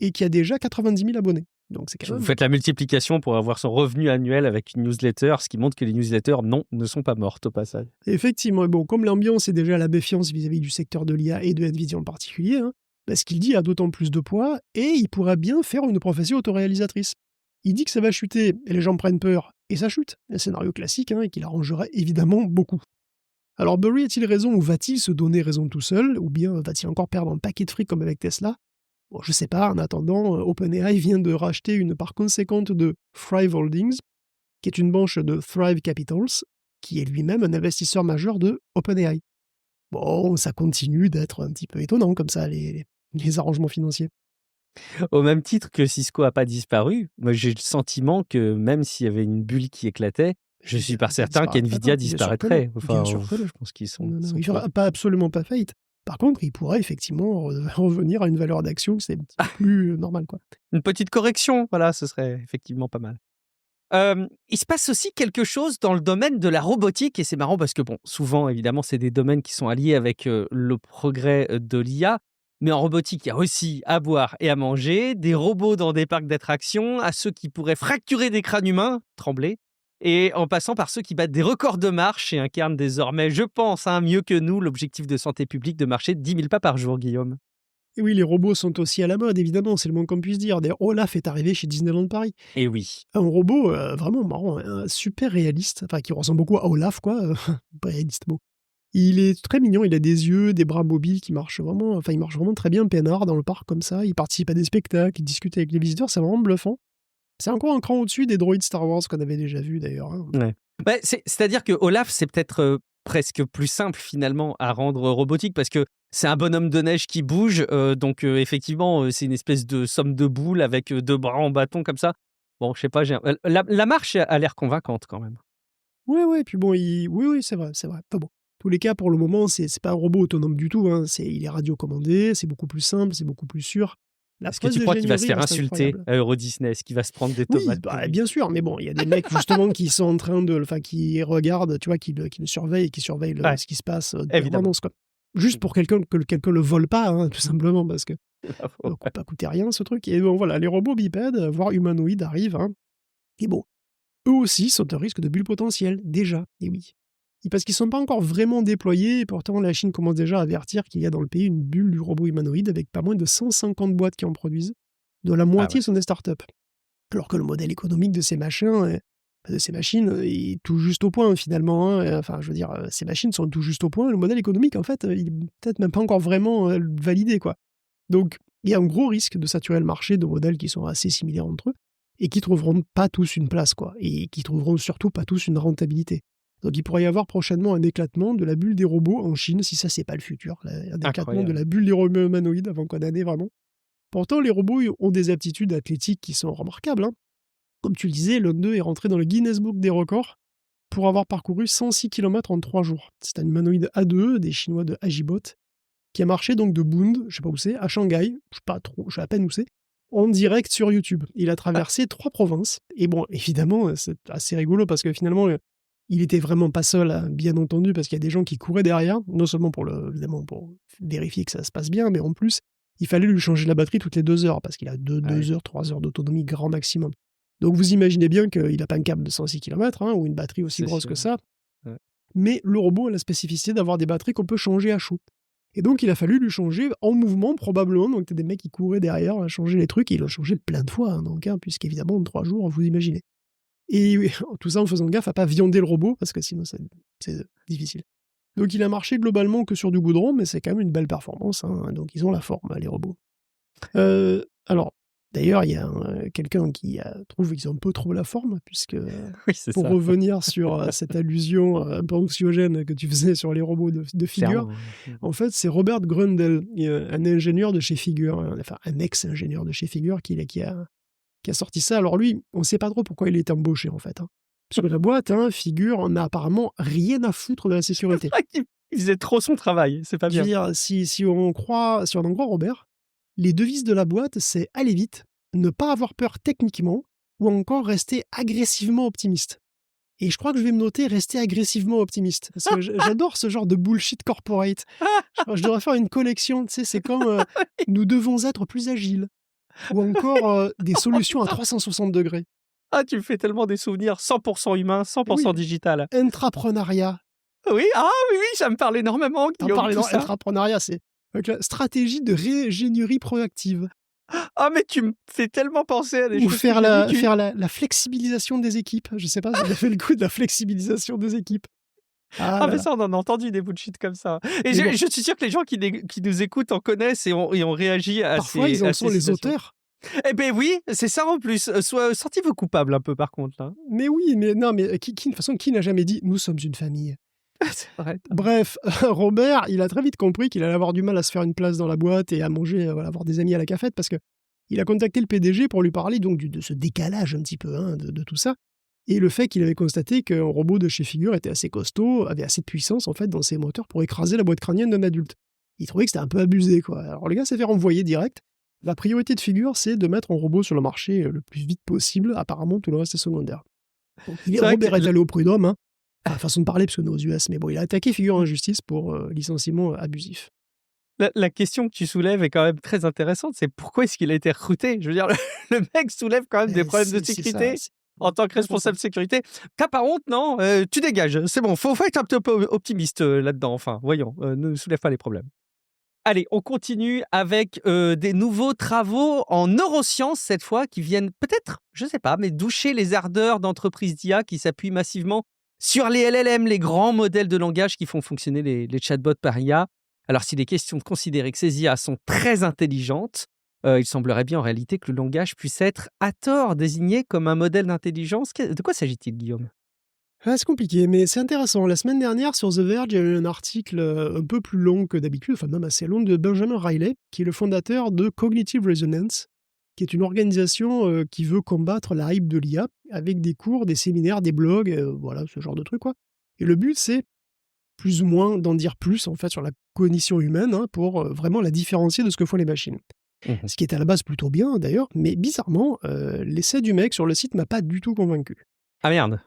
et qui a déjà 90 000 abonnés. Donc c'est quand même... Vous faites la multiplication pour avoir son revenu annuel avec une newsletter, ce qui montre que les newsletters, non, ne sont pas mortes au passage. Effectivement, bon, comme l'ambiance est déjà la méfiance vis-à-vis du secteur de l'IA et de Nvidia en particulier, hein, ce qu'il dit a d'autant plus de poids, et il pourra bien faire une prophétie autoréalisatrice. Il dit que ça va chuter, et les gens prennent peur, et ça chute. Un scénario classique, hein, et qui l'arrangerait évidemment beaucoup. Alors Burry a-t-il raison, ou va-t-il se donner raison tout seul, ou bien va-t-il encore perdre un paquet de fric comme avec Tesla? Bon, je sais pas, en attendant, OpenAI vient de racheter une part conséquente de Thrive Holdings, qui est une branche de Thrive Capitals, qui est lui-même un investisseur majeur de OpenAI. Bon, ça continue d'être un petit peu étonnant comme ça, les arrangements financiers. Au même titre que Cisco n'a pas disparu, moi j'ai le sentiment que même s'il y avait une bulle qui éclatait, je suis pas certain qu'NVIDIA disparaîtrait. Bien sûr que non. Je pense qu'ils sont... il ne fera absolument pas faillite. Par contre, il pourrait effectivement revenir à une valeur d'action qui c'est plus normal, quoi. Une petite correction, voilà, ce serait effectivement pas mal. Il se passe aussi quelque chose dans le domaine de la robotique et c'est marrant parce que bon, souvent évidemment, c'est des domaines qui sont alliés avec, le progrès, de l'IA. Mais en robotique, il y a aussi à boire et à manger, des robots dans des parcs d'attractions, à ceux qui pourraient fracturer des crânes humains, trembler, et en passant par ceux qui battent des records de marche et incarnent désormais, je pense, hein, mieux que nous, l'objectif de santé publique de marcher 10 000 pas par jour, Guillaume. Et oui, les robots sont aussi à la mode, évidemment, c'est le moins qu'on puisse dire. D'ailleurs, Olaf est arrivé chez Disneyland Paris. Et oui. Un robot vraiment marrant, super réaliste, enfin qui ressemble beaucoup à Olaf, quoi. Pas réaliste, mot. Il est très mignon, il a des yeux, des bras mobiles qui marchent vraiment, enfin il marche vraiment très bien peinard dans le parc comme ça. Il participe à des spectacles, il discute avec les visiteurs, c'est vraiment bluffant. C'est encore un cran au-dessus des droïdes Star Wars qu'on avait déjà vus d'ailleurs, hein. Ouais. Bah, c'est-à-dire que Olaf, c'est peut-être, presque plus simple finalement à rendre robotique parce que c'est un bonhomme de neige qui bouge, donc effectivement, c'est une espèce de somme de boules avec, 2 bras en bâton comme ça. Bon, je sais pas, la marche a l'air convaincante quand même. Ouais, ouais, puis bon, oui, c'est vrai, c'est vrai. Enfin bon, tous les cas, pour le moment, c'est pas un robot autonome du tout, hein. Il est radiocommandé, c'est beaucoup plus simple, c'est beaucoup plus sûr. La Est-ce que preuve tu crois qu'il va se d'ingénierie faire reste insulter incroyable. à Euro Disney? Est-ce qu'il va se prendre des Oui, tomates bah, pourries? bien sûr, mais bon, il y a des mecs justement qui sont en train de, enfin, qui regardent, tu vois, qui le surveillent et qui surveillent Ouais, ce qui se passe en évidemment. permanence, quoi. Juste pour que quelqu'un le vole pas, hein, tout simplement, parce que C'est pas ça faux. doit pas coûter rien ce truc. Et bon, voilà, les robots bipèdes, voire humanoïdes arrivent, hein. Et bon, eux aussi sont un risque de bulle potentielle, déjà, et oui. Et parce qu'ils sont pas encore vraiment déployés, et pourtant la Chine commence déjà à avertir qu'il y a dans le pays une bulle du robot humanoïde avec pas moins de 150 boîtes qui en produisent, dont la Ah ouais. moitié sont des startups. Alors que le modèle économique de ces machins, de ces machines, est tout juste au point finalement, hein. Enfin, je veux dire, ces machines sont tout juste au point. Le modèle économique, en fait, il est peut-être même pas encore vraiment validé, quoi. Donc, il y a un gros risque de saturer le marché de modèles qui sont assez similaires entre eux et qui trouveront pas tous une place, quoi, et qui trouveront surtout pas tous une rentabilité. Donc, il pourrait y avoir prochainement un éclatement de la bulle des robots en Chine, si ça c'est pas le futur, un éclatement de Incroyable. la bulle des robots humanoïdes avant qu'on en ait vraiment. Pourtant, les robots ont des aptitudes athlétiques qui sont remarquables, hein. Comme tu le disais, l'un d'eux est rentré dans le Guinness Book des records pour avoir parcouru 106 km en 3 jours. C'est un humanoïde A2, des Chinois de Agibot, qui a marché donc de Bund, je sais pas où c'est, à Shanghai, je sais pas trop, je sais à peine où c'est, en direct sur YouTube. Il a traversé 3 provinces. Et bon, évidemment, c'est assez rigolo parce que finalement, il était vraiment pas seul, hein, bien entendu, parce qu'il y a des gens qui couraient derrière, non seulement évidemment pour vérifier que ça se passe bien, mais en plus, il fallait lui changer la batterie toutes les 2 heures, parce qu'il a 2 Ah oui, heures, 3 heures d'autonomie grand maximum. Donc vous imaginez bien qu'il n'a pas un câble de 106 km, hein, ou une batterie aussi c'est grosse que sûr. ça, Ouais. mais le robot a la spécificité d'avoir des batteries qu'on peut changer à chaud. Et donc il a fallu lui changer en mouvement probablement, donc t'as des mecs qui couraient derrière à changer les trucs, et ils l'ont changé plein de fois, hein, donc, hein, puisqu'évidemment en 3 jours, vous imaginez. Et oui, tout ça en faisant gaffe à pas viander le robot, parce que sinon c'est difficile. Donc il a marché globalement que sur du goudron, mais c'est quand même une belle performance, hein, donc ils ont la forme, hein, les robots. Alors, d'ailleurs, il y a quelqu'un qui trouve qu'ils ont un peu trop la forme, puisque Oui, c'est pour ça. revenir sur cette allusion un peu anxiogène que tu faisais sur les robots de Figure, Clairement. en fait, c'est Robert Grundel, un ingénieur de chez Figure, enfin un ex-ingénieur de chez Figure qui a sorti ça. Alors lui, on ne sait pas trop pourquoi il est embauché, en fait, hein. Parce que la boîte, hein, Figure, n'a apparemment rien à foutre de la C'est sécurité. vrai qu'il faisait trop son travail, c'est pas Je veux bien. dire, si on en croit Robert, les devises de la boîte, c'est aller vite, ne pas avoir peur techniquement, ou encore rester agressivement optimiste. Et je crois que je vais me noter rester agressivement optimiste, parce que j'adore ce genre de bullshit corporate. Je devrais faire une collection, tu sais, c'est comme nous devons être plus agiles, ou encore des solutions à 360 degrés. Ah, tu me fais tellement des souvenirs 100% humain, Et oui, 100% digital. intrapreneuriat. Oui, ah oui, oui, ça me parle énormément, T'en Guillaume, parles tout dans ça. intrapreneuriat, c'est avec la stratégie de régénierie proactive. Ah, mais tu me fais tellement penser à des Ou choses que faire j'ai vécues. la flexibilisation des équipes. Je sais pas si ça fait le coup de la flexibilisation des équipes. Ah Ah, là mais là. ça, on en a entendu des bullshit comme ça. Et Mais bon, je suis sûr que les gens qui nous écoutent en connaissent et ont réagi parfois ils en à sont ces les situations. auteurs. Eh ben oui, c'est ça en plus. Sentez-vous coupable un peu par contre là. Mais oui, mais non, mais de toute façon, qui n'a jamais dit: «Nous sommes une famille»? C'est vrai. Bref, Robert, il a très vite compris qu'il allait avoir du mal à se faire une place dans la boîte et à manger, voilà, avoir des amis à la cafette, parce qu'il a contacté le PDG pour lui parler donc de ce décalage un petit peu, hein, de tout ça, et le fait qu'il avait constaté qu'un robot de chez Figure était assez costaud, avait assez de puissance en fait dans ses moteurs pour écraser la boîte crânienne d'un adulte. Il trouvait que c'était un peu abusé, quoi. Alors le gars s'est fait renvoyer direct. La priorité de Figure, c'est de mettre un robot sur le marché le plus vite possible. Apparemment, tout le reste est secondaire. Donc, Robert est allé au prud'homme, hein. Enfin, façon de parler, parce que nos US, mais bon, il a attaqué figure en justice pour licenciement abusif. La question que tu soulèves est quand même très intéressante, c'est pourquoi est-ce qu'il a été recruté? Je veux dire, le mec soulève quand même des problèmes de sécurité en tant que responsable de sécurité. T'as pas honte, non? Tu dégages, c'est bon, faut être un peu optimiste là-dedans, enfin, voyons, ne soulève pas les problèmes. Allez, on continue avec des nouveaux travaux en neurosciences cette fois, qui viennent peut-être, je sais pas, mais doucher les ardeurs d'entreprises d'IA qui s'appuient massivement sur les LLM, les grands modèles de langage qui font fonctionner les chatbots par IA. Alors, s'il est question de considérer que ces IA sont très intelligentes, il semblerait bien en réalité que le langage puisse être à tort désigné comme un modèle d'intelligence. De quoi s'agit-il, Guillaume? C'est compliqué, mais c'est intéressant. La semaine dernière, sur The Verge, il y a eu un article un peu plus long que d'habitude, enfin même assez long, de Benjamin Riley, qui est le fondateur de Cognitive Resonance, qui est une organisation qui veut combattre la hype de l'IA avec des cours, des séminaires, des blogs, voilà, ce genre de trucs, quoi. Et le but, c'est plus ou moins d'en dire plus, en fait, sur la cognition humaine, hein, pour vraiment la différencier de ce que font les machines. Ce qui est à la base plutôt bien, d'ailleurs, mais bizarrement, l'essai du mec sur le site m'a pas du tout convaincu. Ah merde!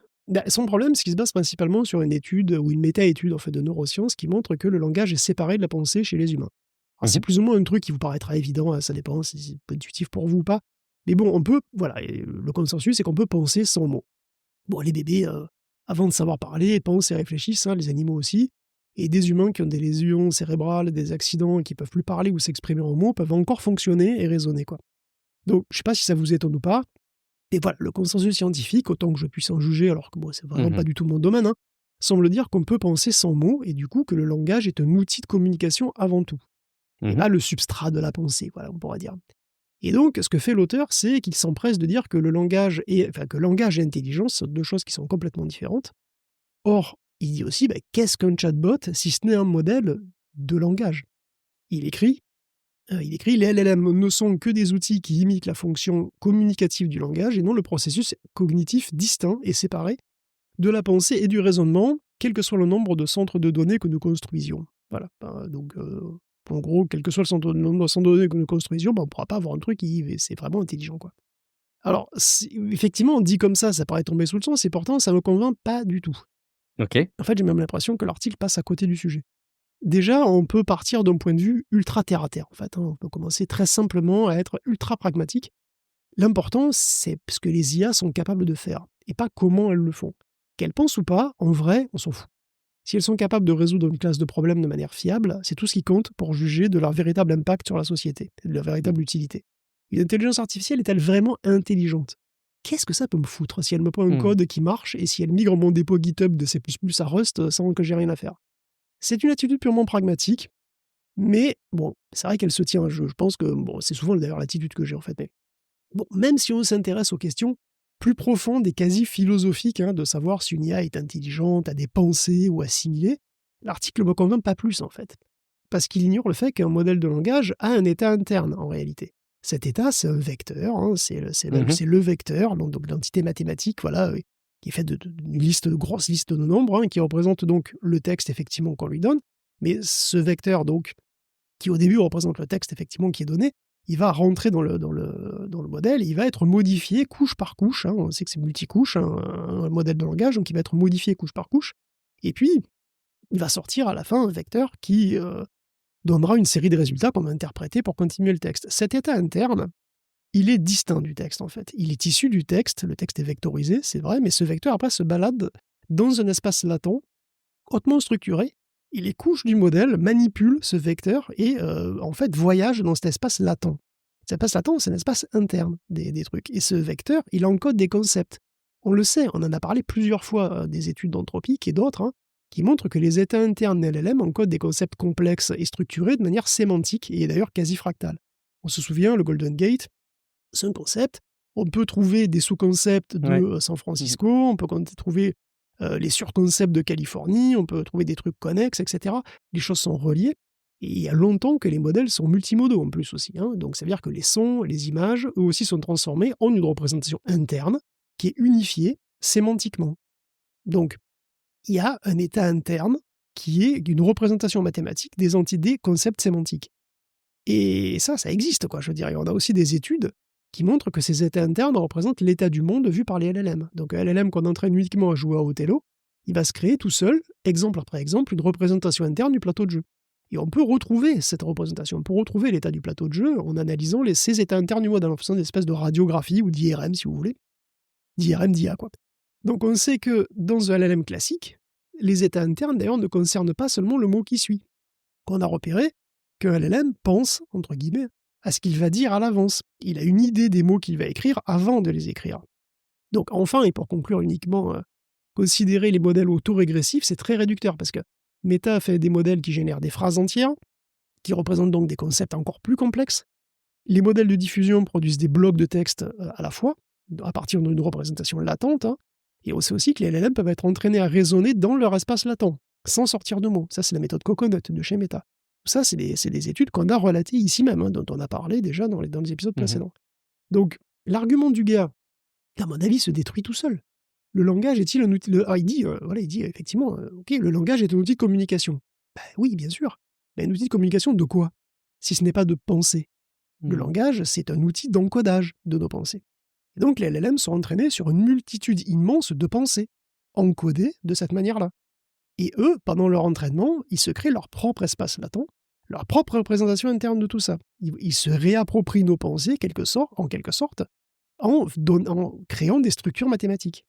Son problème, c'est qu'il se base principalement sur une étude ou une méta-étude en fait, de neurosciences qui montre que le langage est séparé de la pensée chez les humains. Alors, c'est plus ou moins un truc qui vous paraîtra évident, hein, ça dépend si c'est intuitif pour vous ou pas. Mais bon, on peut, voilà, le consensus, c'est qu'on peut penser sans mots. Bon, les bébés, avant de savoir parler, pensent et réfléchissent, hein, les animaux aussi. Et des humains qui ont des lésions cérébrales, des accidents et qui peuvent plus parler ou s'exprimer en mots peuvent encore fonctionner et raisonner, quoi. Donc, je sais pas si ça vous étonne ou pas, et voilà, le consensus scientifique, autant que je puisse en juger, alors que bon, c'est vraiment pas du tout mon domaine, hein, semble dire qu'on peut penser sans mots, et du coup que le langage est un outil de communication avant tout. Et pas le substrat de la pensée, voilà, on pourrait dire. Et donc, ce que fait l'auteur, c'est qu'il s'empresse de dire que langage et intelligence sont deux choses qui sont complètement différentes. Or, il dit aussi, qu'est-ce qu'un chatbot si ce n'est un modèle de langage? Il écrit, les LLM ne sont que des outils qui imitent la fonction communicative du langage et non le processus cognitif distinct et séparé de la pensée et du raisonnement, quel que soit le nombre de centres de données que nous construisions. Voilà. Donc, en gros, quel que soit le nombre de centres de données que nous construisions, on ne pourra pas avoir un truc qui c'est vraiment intelligent, quoi. Alors, effectivement, dit comme ça paraît tomber sous le sens, et pourtant, ça ne me convainc pas du tout. Ok. En fait, j'ai même l'impression que l'article passe à côté du sujet. Déjà, on peut partir d'un point de vue ultra terre-à-terre, en fait, hein. On peut commencer très simplement à être ultra pragmatique. L'important, c'est ce que les IA sont capables de faire, et pas comment elles le font. Qu'elles pensent ou pas, en vrai, on s'en fout. Si elles sont capables de résoudre une classe de problèmes de manière fiable, c'est tout ce qui compte pour juger de leur véritable impact sur la société, et de leur véritable utilité. Une intelligence artificielle est-elle vraiment intelligente? Qu'est-ce que ça peut me foutre si elle me prend un code qui marche et si elle migre mon dépôt GitHub de C++ à Rust sans que j'ai rien à faire? C'est une attitude purement pragmatique, mais bon, c'est vrai qu'elle se tient. Je pense que c'est souvent d'ailleurs l'attitude que j'ai en fait. Mais bon, même si on s'intéresse aux questions plus profondes et quasi philosophiques, hein, de savoir si une IA est intelligente, a des pensées ou assimilée, l'article ne me convainc pas plus en fait. Parce qu'il ignore le fait qu'un modèle de langage a un état interne en réalité. Cet état, c'est un vecteur, hein, c'est le vecteur, donc l'entité mathématique, voilà, qui est faite d'une grosse liste de nombres, hein, qui représente donc le texte effectivement qu'on lui donne. Mais ce vecteur, donc, qui au début représente le texte effectivement qui est donné, il va rentrer dans le modèle, il va être modifié couche par couche, hein, on sait que c'est multicouche, hein, un modèle de langage, donc il va être modifié couche par couche, et puis il va sortir à la fin un vecteur qui donnera une série de résultats qu'on va interpréter pour continuer le texte. Cet état interne, il est distinct du texte en fait. Il est issu du texte, le texte est vectorisé, c'est vrai, mais ce vecteur après se balade dans un espace latent, hautement structuré, et les couches du modèle manipulent ce vecteur et en fait voyagent dans cet espace latent. Cet espace latent, c'est un espace interne des trucs. Et ce vecteur, il encode des concepts. On le sait, on en a parlé plusieurs fois des études d'anthropique et d'autres, hein, qui montrent que les états internes LLM encodent des concepts complexes et structurés de manière sémantique et d'ailleurs quasi fractale. On se souvient, le Golden Gate, c'est un concept. On peut trouver des sous-concepts de San Francisco, on peut trouver les surconcepts de Californie, on peut trouver des trucs connexes, etc. Les choses sont reliées. Et il y a longtemps que les modèles sont multimodaux en plus aussi, hein. Donc ça veut dire que les sons, les images, eux aussi sont transformés en une représentation interne qui est unifiée sémantiquement. Donc, il y a un état interne qui est une représentation mathématique des concepts sémantiques. Et ça existe, quoi, je veux dire. Et on a aussi des études qui montre que ces états internes représentent l'état du monde vu par les LLM. Donc un LLM qu'on entraîne uniquement à jouer à Othello, il va se créer tout seul, exemple après exemple, une représentation interne du plateau de jeu. Et on peut retrouver cette représentation, on peut retrouver l'état du plateau de jeu en analysant ces états internes du modèle, en faisant des espèces de radiographie ou d'IRM si vous voulez. D'IRM, d'IA quoi. Donc on sait que dans un LLM classique, les états internes d'ailleurs ne concernent pas seulement le mot qui suit. On a repéré qu'un LLM pense, entre guillemets, à ce qu'il va dire à l'avance. Il a une idée des mots qu'il va écrire avant de les écrire. Donc enfin, et pour conclure uniquement, considérer les modèles autorégressifs, c'est très réducteur, parce que Meta fait des modèles qui génèrent des phrases entières, qui représentent donc des concepts encore plus complexes. Les modèles de diffusion produisent des blocs de texte à la fois, à partir d'une représentation latente, hein. Et on sait aussi que les LLM peuvent être entraînés à raisonner dans leur espace latent, sans sortir de mots. Ça, c'est la méthode Coconut de chez Meta. Ça, c'est des études qu'on a relatées ici même, hein, dont on a parlé déjà dans les épisodes précédents. Donc, l'argument du gars, à mon avis, se détruit tout seul. Le langage est-il un outil... il dit effectivement, ok, le langage est un outil de communication. Ben oui, bien sûr. Mais un outil de communication de quoi? Si ce n'est pas de pensée. Le langage, c'est un outil d'encodage de nos pensées. Et donc, les LLM sont entraînés sur une multitude immense de pensées, encodées de cette manière-là. Et eux, pendant leur entraînement, ils se créent leur propre espace latent, leur propre représentation interne de tout ça. Ils se réapproprient nos pensées, en quelque sorte, en créant des structures mathématiques.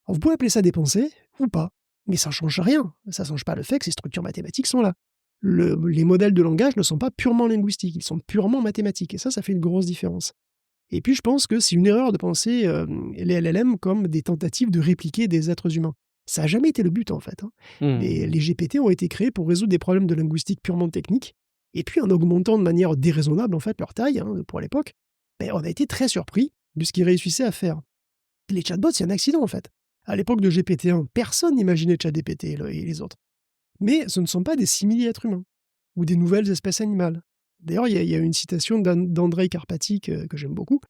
Alors, vous pouvez appeler ça des pensées, ou pas, mais ça ne change rien. Ça ne change pas le fait que ces structures mathématiques sont là. Les modèles de langage ne sont pas purement linguistiques, ils sont purement mathématiques, et ça fait une grosse différence. Et puis je pense que c'est une erreur de penser les LLM comme des tentatives de répliquer des êtres humains. Ça n'a jamais été le but en fait. Hein. Les GPT ont été créés pour résoudre des problèmes de linguistique purement techniques, et puis en augmentant de manière déraisonnable en fait leur taille, hein, pour l'époque, on a été très surpris de ce qu'ils réussissaient à faire. Les chatbots, c'est un accident en fait. À l'époque de GPT-1, personne n'imaginait ChatGPT et les autres. Mais ce ne sont pas des simili-êtres humains, ou des nouvelles espèces animales. D'ailleurs, il y a une citation d'Andrei Karpathy que j'aime beaucoup,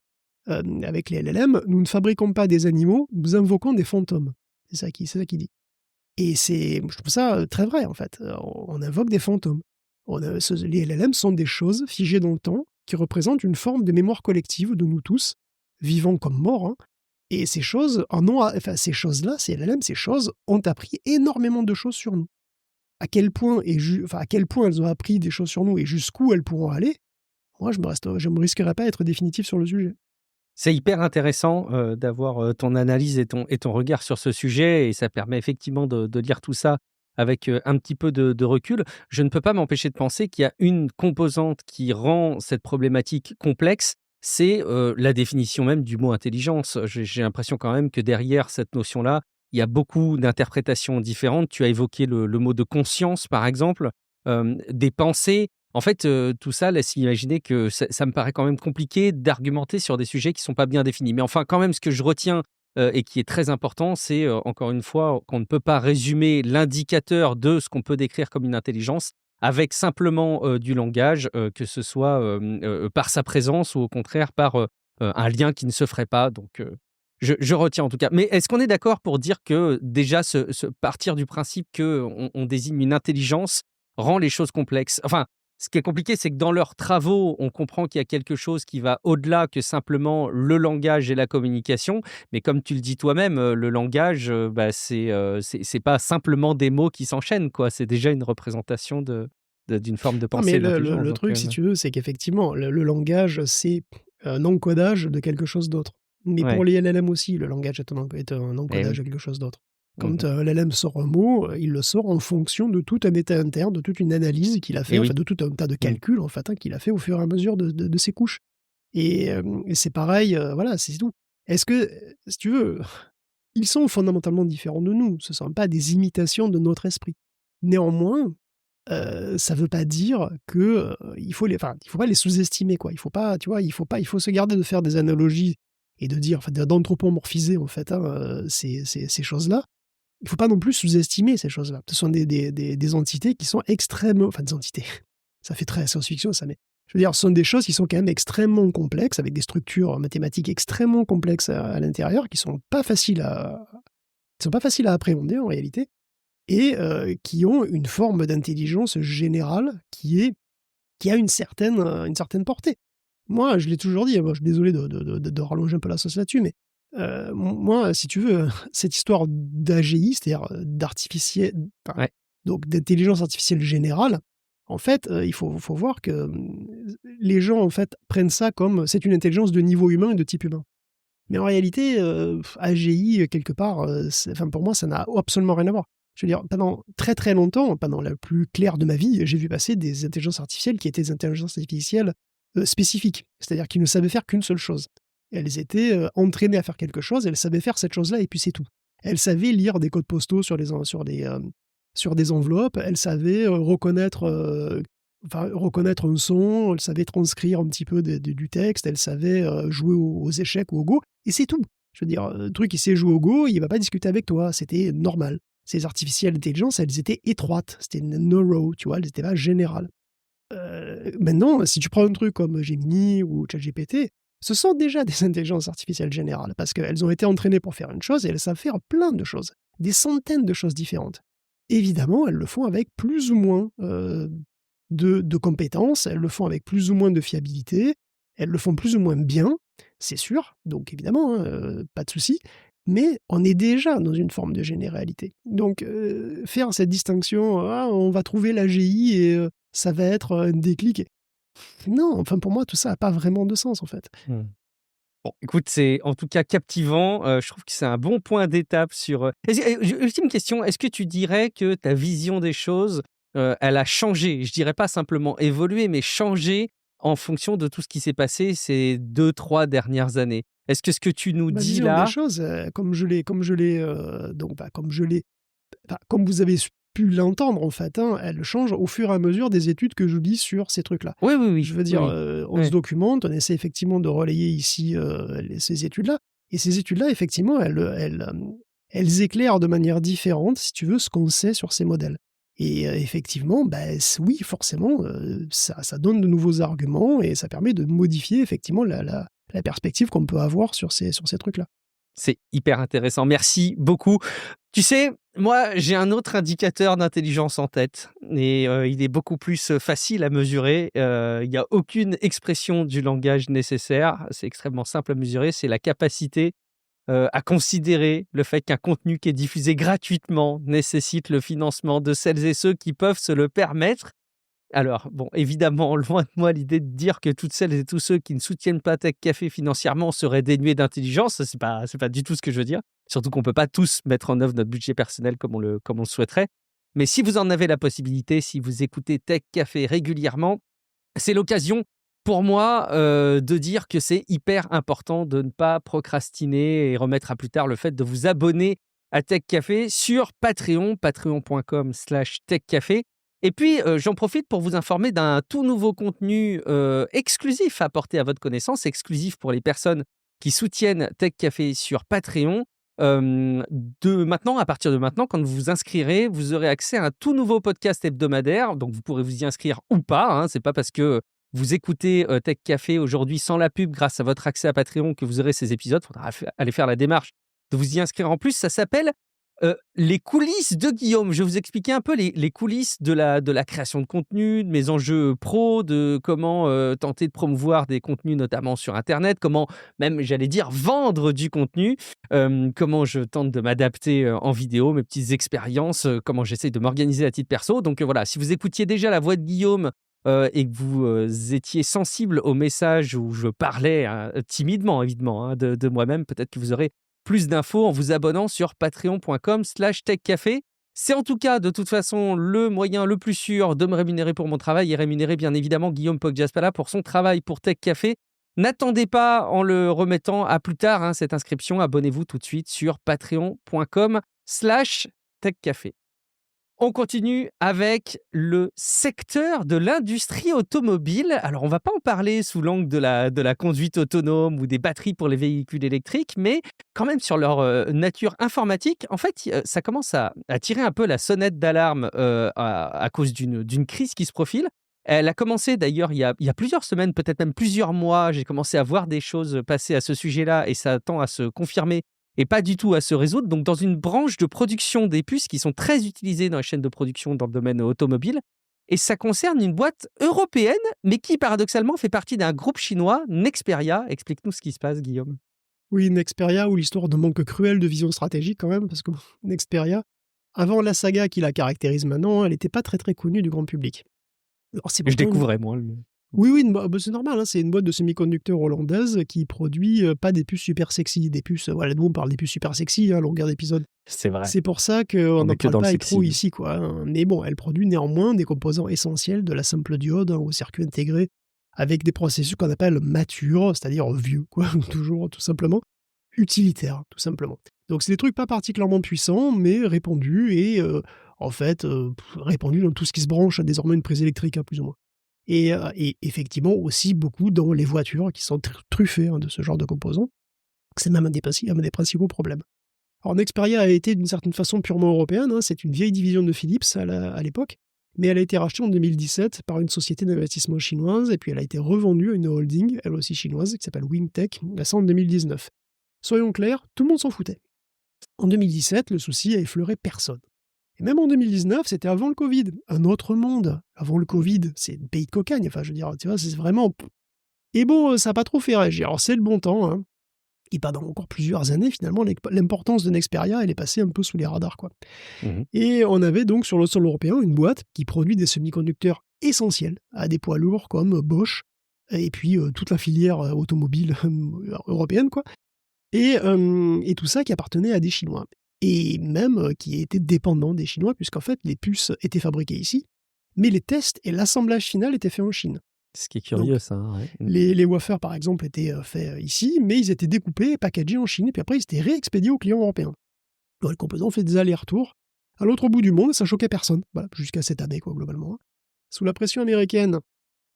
avec les LLM, « Nous ne fabriquons pas des animaux, nous invoquons des fantômes ». C'est ça qu'il dit. Et je trouve ça très vrai, en fait. On invoque des fantômes. Les LLM sont des choses figées dans le temps, qui représentent une forme de mémoire collective de nous tous, vivants comme morts, hein. Et ces choses, ces choses-là, ces LLM, ces choses, ont appris énormément de choses sur nous. À quel point elles ont appris des choses sur nous et jusqu'où elles pourront aller, moi, je me risquerais pas à être définitif sur le sujet. C'est hyper intéressant d'avoir ton analyse et ton regard sur ce sujet, et ça permet effectivement de lire tout ça avec un petit peu de recul. Je ne peux pas m'empêcher de penser qu'il y a une composante qui rend cette problématique complexe, c'est la définition même du mot intelligence. J'ai l'impression quand même que derrière cette notion-là, il y a beaucoup d'interprétations différentes. Tu as évoqué le mot de conscience, par exemple, des pensées. En fait, tout ça laisse imaginer que ça me paraît quand même compliqué d'argumenter sur des sujets qui ne sont pas bien définis. Mais enfin, quand même, ce que je retiens et qui est très important, c'est encore une fois qu'on ne peut pas résumer l'indicateur de ce qu'on peut décrire comme une intelligence avec simplement du langage, que ce soit par sa présence ou au contraire par un lien qui ne se ferait pas. Donc, je retiens en tout cas. Mais est-ce qu'on est d'accord pour dire que déjà partir du principe qu'on désigne une intelligence rend les choses complexes? Enfin, ce qui est compliqué, c'est que dans leurs travaux, on comprend qu'il y a quelque chose qui va au-delà que simplement le langage et la communication. Mais comme tu le dis toi-même, le langage, c'est pas simplement des mots qui s'enchaînent, quoi. C'est déjà une représentation d'une forme de pensée. Mais le truc, si tu veux, c'est qu'effectivement, le langage, c'est un encodage de quelque chose d'autre. Mais pour les LLM aussi, le langage est un encodage de quelque chose d'autre. Quand LLM sort un mot, il le sort en fonction de tout un état interne, de toute une analyse qu'il a fait, de tout un tas de calculs en fait, qu'il a fait au fur et à mesure de ses couches. Et c'est pareil, voilà, c'est tout. Est-ce que, si tu veux, ils sont fondamentalement différents de nous, ce ne sont pas des imitations de notre esprit. Néanmoins, ça ne veut pas dire que il faut pas les sous-estimer, quoi. Il faut se garder de faire des analogies et de dire, d'anthropomorphiser en fait, ces choses-là. Il ne faut pas non plus sous-estimer ces choses-là. Ce sont des entités qui sont extrêmement... Enfin, des entités, ça fait très science-fiction, ça, mais... Je veux dire, ce sont des choses qui sont quand même extrêmement complexes, avec des structures mathématiques extrêmement complexes à l'intérieur, qui ne sont pas faciles à appréhender, en réalité, et qui ont une forme d'intelligence générale qui a une certaine portée. Moi, je l'ai toujours dit, moi, je suis désolé de rallonger un peu la sauce là-dessus, mais moi, si tu veux, cette histoire d'AGI, c'est-à-dire enfin, Ouais. donc d'intelligence artificielle générale, en fait, il faut voir que les gens, en fait, prennent ça comme c'est une intelligence de niveau humain et de type humain. Mais en réalité, AGI, quelque part, enfin, pour moi, ça n'a absolument rien à voir. Je veux dire, pendant très très longtemps, pendant la plus claire de ma vie, j'ai vu passer des intelligences artificielles qui étaient des intelligences artificielles spécifiques, c'est-à-dire qui ne savaient faire qu'une seule chose. Elles étaient entraînées à faire quelque chose, elles savaient faire cette chose-là et puis c'est tout. Elles savaient lire des codes postaux sur des enveloppes, elles savaient reconnaître un son, elles savaient transcrire un petit peu du texte, elles savaient jouer aux échecs ou au go, et c'est tout. Je veux dire, le truc, il sait jouer au go, il va pas discuter avec toi, c'était normal. Ces artificielles intelligences, elles étaient étroites, c'était neuro, tu vois, elles étaient pas générales. Maintenant, si tu prends un truc comme Gemini ou ChatGPT, ce sont déjà des intelligences artificielles générales, parce qu'elles ont été entraînées pour faire une chose et elles savent faire plein de choses, des centaines de choses différentes. Évidemment, elles le font avec plus ou moins de compétences, elles le font avec plus ou moins de fiabilité, elles le font plus ou moins bien, c'est sûr, donc évidemment, hein, pas de souci, mais on est déjà dans une forme de généralité. Donc faire cette distinction, ah, on va trouver l'AGI et ça va être un déclic. Non, enfin pour moi, tout ça n'a pas vraiment de sens en fait. Mmh. Bon, écoute, c'est en tout cas captivant. Je trouve que c'est un bon point d'étape sur, ultime question, est-ce que tu dirais que ta vision des choses, elle a changé? Je dirais pas simplement évolué, mais changé en fonction de tout ce qui s'est passé ces 2, 3 dernières années? Est-ce que ce que tu nous Ma dis vision des là. choses, comme vous avez pu l'entendre en fait, hein, elle change au fur et à mesure des études que je lis sur ces trucs-là. Oui, oui, oui. Je veux Oui, dire, oui. on se Ouais. documente, on essaie effectivement de relayer ici, ces études-là, et ces études-là, effectivement, elles éclairent de manière différente, si tu veux, ce qu'on sait sur ces modèles. Et effectivement, bah, oui, forcément, ça donne de nouveaux arguments et ça permet de modifier effectivement la perspective qu'on peut avoir sur ces trucs-là. C'est hyper intéressant. Merci beaucoup. Tu sais, moi, j'ai un autre indicateur d'intelligence en tête et il est beaucoup plus facile à mesurer. Il y a aucune expression du langage nécessaire. C'est extrêmement simple à mesurer. C'est la capacité à considérer le fait qu'un contenu qui est diffusé gratuitement nécessite le financement de celles et ceux qui peuvent se le permettre. Alors, bon, évidemment, loin de moi l'idée de dire que toutes celles et tous ceux qui ne soutiennent pas Tech Café financièrement seraient dénués d'intelligence. Ça, c'est pas du tout ce que je veux dire. Surtout qu'on ne peut pas tous mettre en œuvre notre budget personnel comme on le souhaiterait. Mais si vous en avez la possibilité, si vous écoutez Tech Café régulièrement, c'est l'occasion pour moi de dire que c'est hyper important de ne pas procrastiner et remettre à plus tard le fait de vous abonner à Tech Café sur Patreon, patreon.com/techcafé. Et puis, j'en profite pour vous informer d'un tout nouveau contenu exclusif à porter à votre connaissance, exclusif pour les personnes qui soutiennent Tech Café sur Patreon. À partir de maintenant, quand vous vous inscrirez, vous aurez accès à un tout nouveau podcast hebdomadaire. Donc, vous pourrez vous y inscrire ou pas, hein. C'est pas parce que vous écoutez Tech Café aujourd'hui sans la pub grâce à votre accès à Patreon que vous aurez ces épisodes. Il faudra aller faire la démarche de vous y inscrire en plus. Ça s'appelle les coulisses de Guillaume. Je vais vous expliquer un peu les coulisses de la création de contenu, de mes enjeux pro, de comment tenter de promouvoir des contenus, notamment sur Internet, comment même, j'allais dire, vendre du contenu, comment je tente de m'adapter en vidéo, mes petites expériences, comment j'essaie de m'organiser à titre perso. Donc voilà, si vous écoutiez déjà la voix de Guillaume et que vous étiez sensible au message où je parlais timidement, évidemment, hein, de moi-même, peut-être que vous aurez plus d'infos en vous abonnant sur patreon.com/techcafé. C'est en tout cas, de toute façon, le moyen le plus sûr de me rémunérer pour mon travail et rémunérer bien évidemment Guillaume Poggiaspala pour son travail pour Tech Café. N'attendez pas en le remettant à plus tard, hein, cette inscription. Abonnez-vous tout de suite sur patreon.com/techcafé. On continue avec le secteur de l'industrie automobile. Alors, on va pas en parler sous l'angle de la conduite autonome ou des batteries pour les véhicules électriques, mais quand même sur leur nature informatique. En fait, ça commence à tirer un peu la sonnette d'alarme à cause d'une crise qui se profile. Elle a commencé d'ailleurs il y a plusieurs semaines, peut-être même plusieurs mois. J'ai commencé à voir des choses passer à ce sujet-là et ça tend à se confirmer et pas du tout à se résoudre. Donc, dans une branche de production des puces qui sont très utilisées dans les chaînes de production dans le domaine automobile, et ça concerne une boîte européenne, mais qui paradoxalement fait partie d'un groupe chinois, Nexperia. Explique-nous ce qui se passe, Guillaume. Oui, Nexperia, ou l'histoire de manque cruel de vision stratégique quand même, parce que Nexperia, avant la saga qui la caractérise maintenant, elle n'était pas très très connue du grand public. Alors, Je découvrais moi. Oui, c'est normal, hein, c'est une boîte de semi-conducteurs hollandaise qui produit pas des puces super sexy, des puces, voilà, nous on parle des puces super sexy, hein, longueur d'épisode. C'est vrai. C'est pour ça qu'on n'en que parle dans le pas sexy. trop ici, quoi. Hein. Mais bon, elle produit néanmoins des composants essentiels de la simple diode au circuit intégré, avec des processus qu'on appelle matures, c'est-à-dire vieux, quoi, toujours tout simplement utilitaires, tout simplement. Donc c'est des trucs pas particulièrement puissants, mais répandus et en fait répandus dans tout ce qui se branche à désormais une prise électrique, hein, plus ou moins. Et effectivement aussi beaucoup dans les voitures qui sont truffées, hein, de ce genre de composants. C'est même un des principaux problèmes. Alors Nexperia a été d'une certaine façon purement européenne, hein, c'est une vieille division de Philips à l'époque, mais elle a été rachetée en 2017 par une société d'investissement chinoise, et puis elle a été revendue à une holding, elle aussi chinoise, qui s'appelle Wingtech, ça en 2019. Soyons clairs, tout le monde s'en foutait. En 2017, le souci a effleuré personne. Et même en 2019, c'était avant le Covid. Un autre monde. Avant le Covid, c'est le pays de cocagne. Enfin, je veux dire, tu vois, c'est vraiment... Et bon, ça n'a pas trop fait réagir. Alors, c'est le bon temps, hein. Et pendant encore plusieurs années, finalement, l'importance de Nexperia, elle est passée un peu sous les radars, quoi. Et on avait donc sur le sol européen une boîte qui produit des semi-conducteurs essentiels à des poids lourds comme Bosch, et puis toute la filière automobile européenne, quoi. Et tout ça qui appartenait à des Chinois. Et même qui étaient dépendants des Chinois, puisqu'en fait, les puces étaient fabriquées ici, mais les tests et l'assemblage final étaient faits en Chine. Ce qui est curieux, Donc, ça. Hein, ouais. Les wafers, par exemple, étaient faits ici, mais ils étaient découpés et packagés en Chine, et puis après, ils étaient réexpédiés aux clients européens. Donc, les composants ont fait des allers-retours à l'autre bout du monde, et ça choquait personne. Voilà, jusqu'à cette année, quoi, globalement. Sous la pression américaine, en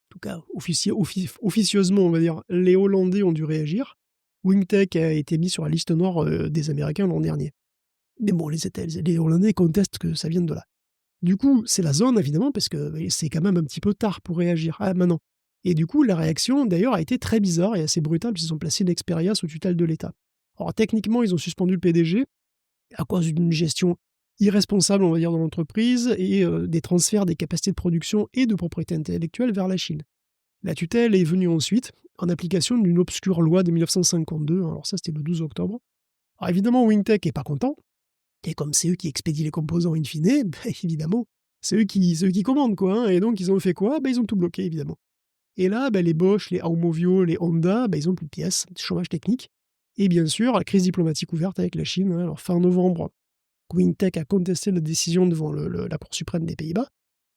tout cas officieusement, on va dire, les Hollandais ont dû réagir. Wingtech a été mis sur la liste noire des Américains l'an dernier. Mais bon, les Hollandais contestent que ça vienne de là. Du coup, c'est la zone, évidemment, parce que c'est quand même un petit peu tard pour réagir. Ah, maintenant. Et du coup, la réaction, d'ailleurs, a été très bizarre et assez brutale, puisqu'ils ont placé Nexperia sous tutelle de l'État. Alors, techniquement, ils ont suspendu le PDG à cause d'une gestion irresponsable, on va dire, de l'entreprise et des transferts des capacités de production et de propriété intellectuelle vers la Chine. La tutelle est venue ensuite, en application d'une obscure loi de 1952. Alors ça, c'était le 12 octobre. Alors évidemment, Wingtech n'est pas content. Et comme c'est eux qui expédient les composants in fine, évidemment, c'est eux qui commandent, quoi. Hein. Et donc, ils ont fait quoi? Ils ont tout bloqué, évidemment. Et là, les Bosch, les Aumovio, les Honda, ils ont plus de pièces, chômage technique. Et bien sûr, la crise diplomatique ouverte avec la Chine. Hein. Alors, fin novembre, Wingtech a contesté la décision devant la Cour suprême des Pays-Bas.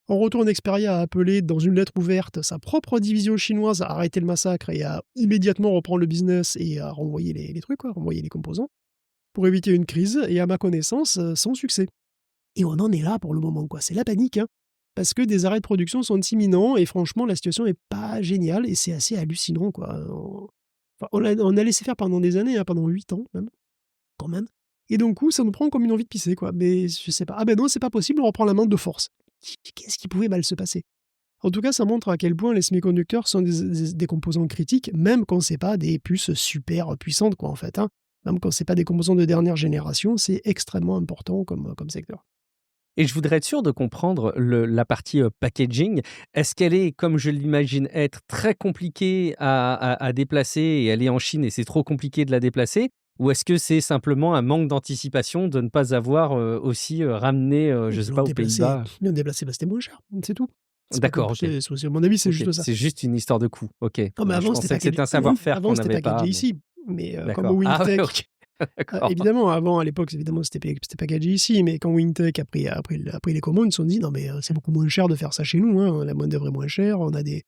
En retour, Nexperia a appelé, dans une lettre ouverte, sa propre division chinoise à arrêter le massacre et à immédiatement reprendre le business et à renvoyer les trucs, quoi, renvoyer les composants, pour éviter une crise, et à ma connaissance, sans succès. Et on en est là pour le moment, quoi. C'est la panique, hein, parce que des arrêts de production sont imminents, et franchement, la situation n'est pas géniale, et c'est assez hallucinant, quoi. On a laissé faire pendant des années, hein, pendant 8 ans, même, quand même. Et d'un coup, ça nous prend comme une envie de pisser, quoi. Mais je sais pas. Ah non, c'est pas possible, on reprend la main de force. Qu'est-ce qui pouvait mal se passer? En tout cas, ça montre à quel point les semi-conducteurs sont des composants critiques, même quand c'est pas des puces super puissantes, quoi, en fait. Hein. Même quand c'est pas des composants de dernière génération, c'est extrêmement important comme secteur. Et je voudrais être sûr de comprendre la partie packaging. Est-ce qu'elle est, comme je l'imagine être, très compliquée à déplacer et elle est en Chine et c'est trop compliqué de la déplacer? Ou est-ce que c'est simplement un manque d'anticipation de ne pas avoir aussi ramené, je ne sais pas, aux Pays-Bas? Ils l'ont déplacé, c'était moins cher, c'est tout. D'accord, ok. À mon avis, c'est juste ça. C'est juste une histoire de coût, ok. Non, mais avant, je pensais que c'était un savoir-faire qu'on n'avait pas. packagé ici. Mais comme D'accord. Ah ouais, Wingtech, ok. D'accord. évidemment, avant, à l'époque, évidemment, c'était packagé ici, mais quand Wingtech a pris les commandes, ils se sont dit, non, mais c'est beaucoup moins cher de faire ça chez nous, hein, la main-d'œuvre est moins chère, on a des...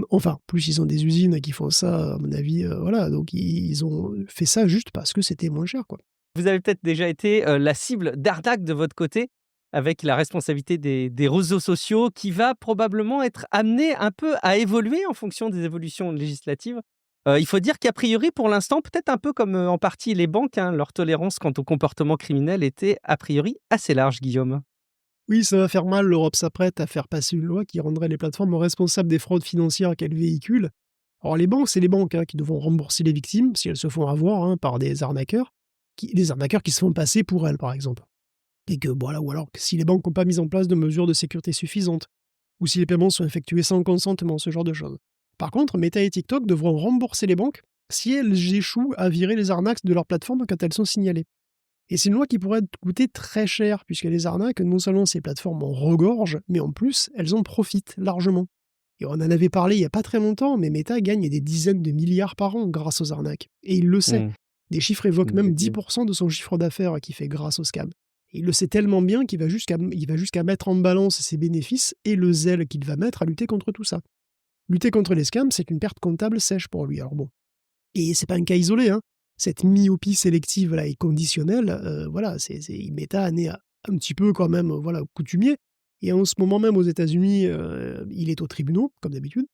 Enfin, plus ils ont des usines qui font ça, à mon avis, voilà, donc ils ont fait ça juste parce que c'était moins cher, quoi. Vous avez peut-être déjà été la cible d'arnaque de votre côté, avec la responsabilité des réseaux sociaux, qui va probablement être amené un peu à évoluer en fonction des évolutions législatives. Il faut dire qu'a priori, pour l'instant, peut-être un peu comme en partie les banques, hein, leur tolérance quant au comportement criminel était a priori assez large, Guillaume. Oui, ça va faire mal, l'Europe s'apprête à faire passer une loi qui rendrait les plateformes responsables des fraudes financières qu'elles véhiculent. Alors les banques, c'est les banques qui devront rembourser les victimes si elles se font avoir par des arnaqueurs qui se font passer pour elles, par exemple. Et que voilà, ou alors que si les banques n'ont pas mis en place de mesures de sécurité suffisantes, ou si les paiements sont effectués sans consentement, ce genre de choses. Par contre, Meta et TikTok devront rembourser les banques si elles échouent à virer les arnaques de leur plateforme quand elles sont signalées. Et c'est une loi qui pourrait coûter très cher, puisque les arnaques, non seulement ces plateformes en regorgent, mais en plus, elles en profitent largement. Et on en avait parlé il n'y a pas très longtemps, mais Meta gagne des dizaines de milliards par an grâce aux arnaques. Et il le sait. Mmh. Des chiffres évoquent même 10% de son chiffre d'affaires qui fait grâce aux scams. Et il le sait tellement bien qu'il va jusqu'à mettre en balance ses bénéfices et le zèle qu'il va mettre à lutter contre tout ça. Lutter contre les scams, c'est une perte comptable sèche pour lui. Alors bon. Et c'est pas un cas isolé, hein. Cette myopie sélective là et conditionnelle, voilà, Meta en est un petit peu quand même, voilà, coutumier. Et en ce moment même aux États-Unis, il est aux tribunaux, comme d'habitude,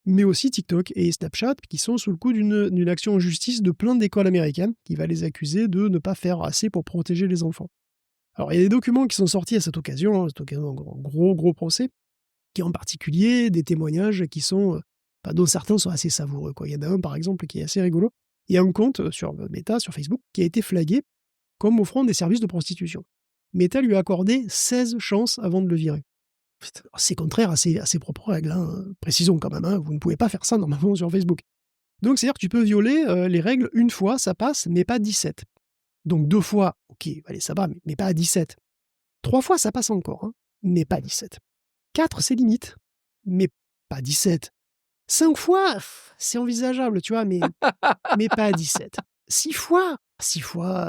mais aussi TikTok et Snapchat qui sont sous le coup d'une action en justice de plein d'écoles américaines qui va les accuser de ne pas faire assez pour protéger les enfants. Alors il y a des documents qui sont sortis à cette occasion, un gros procès, qui en particulier des témoignages qui sont, dont certains sont assez savoureux, quoi. Il y en a un par exemple qui est assez rigolo. Il y a un compte sur Meta, sur Facebook, qui a été flagué comme offrant des services de prostitution. Meta lui a accordé 16 chances avant de le virer. C'est contraire à ses propres règles, hein. Précisons quand même, hein, vous ne pouvez pas faire ça normalement sur Facebook. Donc c'est-à-dire que tu peux violer les règles une fois, ça passe, mais pas 17. Donc 2 fois, ok, allez, ça va, mais pas à 17. 3 fois, ça passe encore, hein, mais pas 17. 4, c'est limite, mais pas 17. 5 fois, c'est envisageable, tu vois, mais pas 17. 6 fois,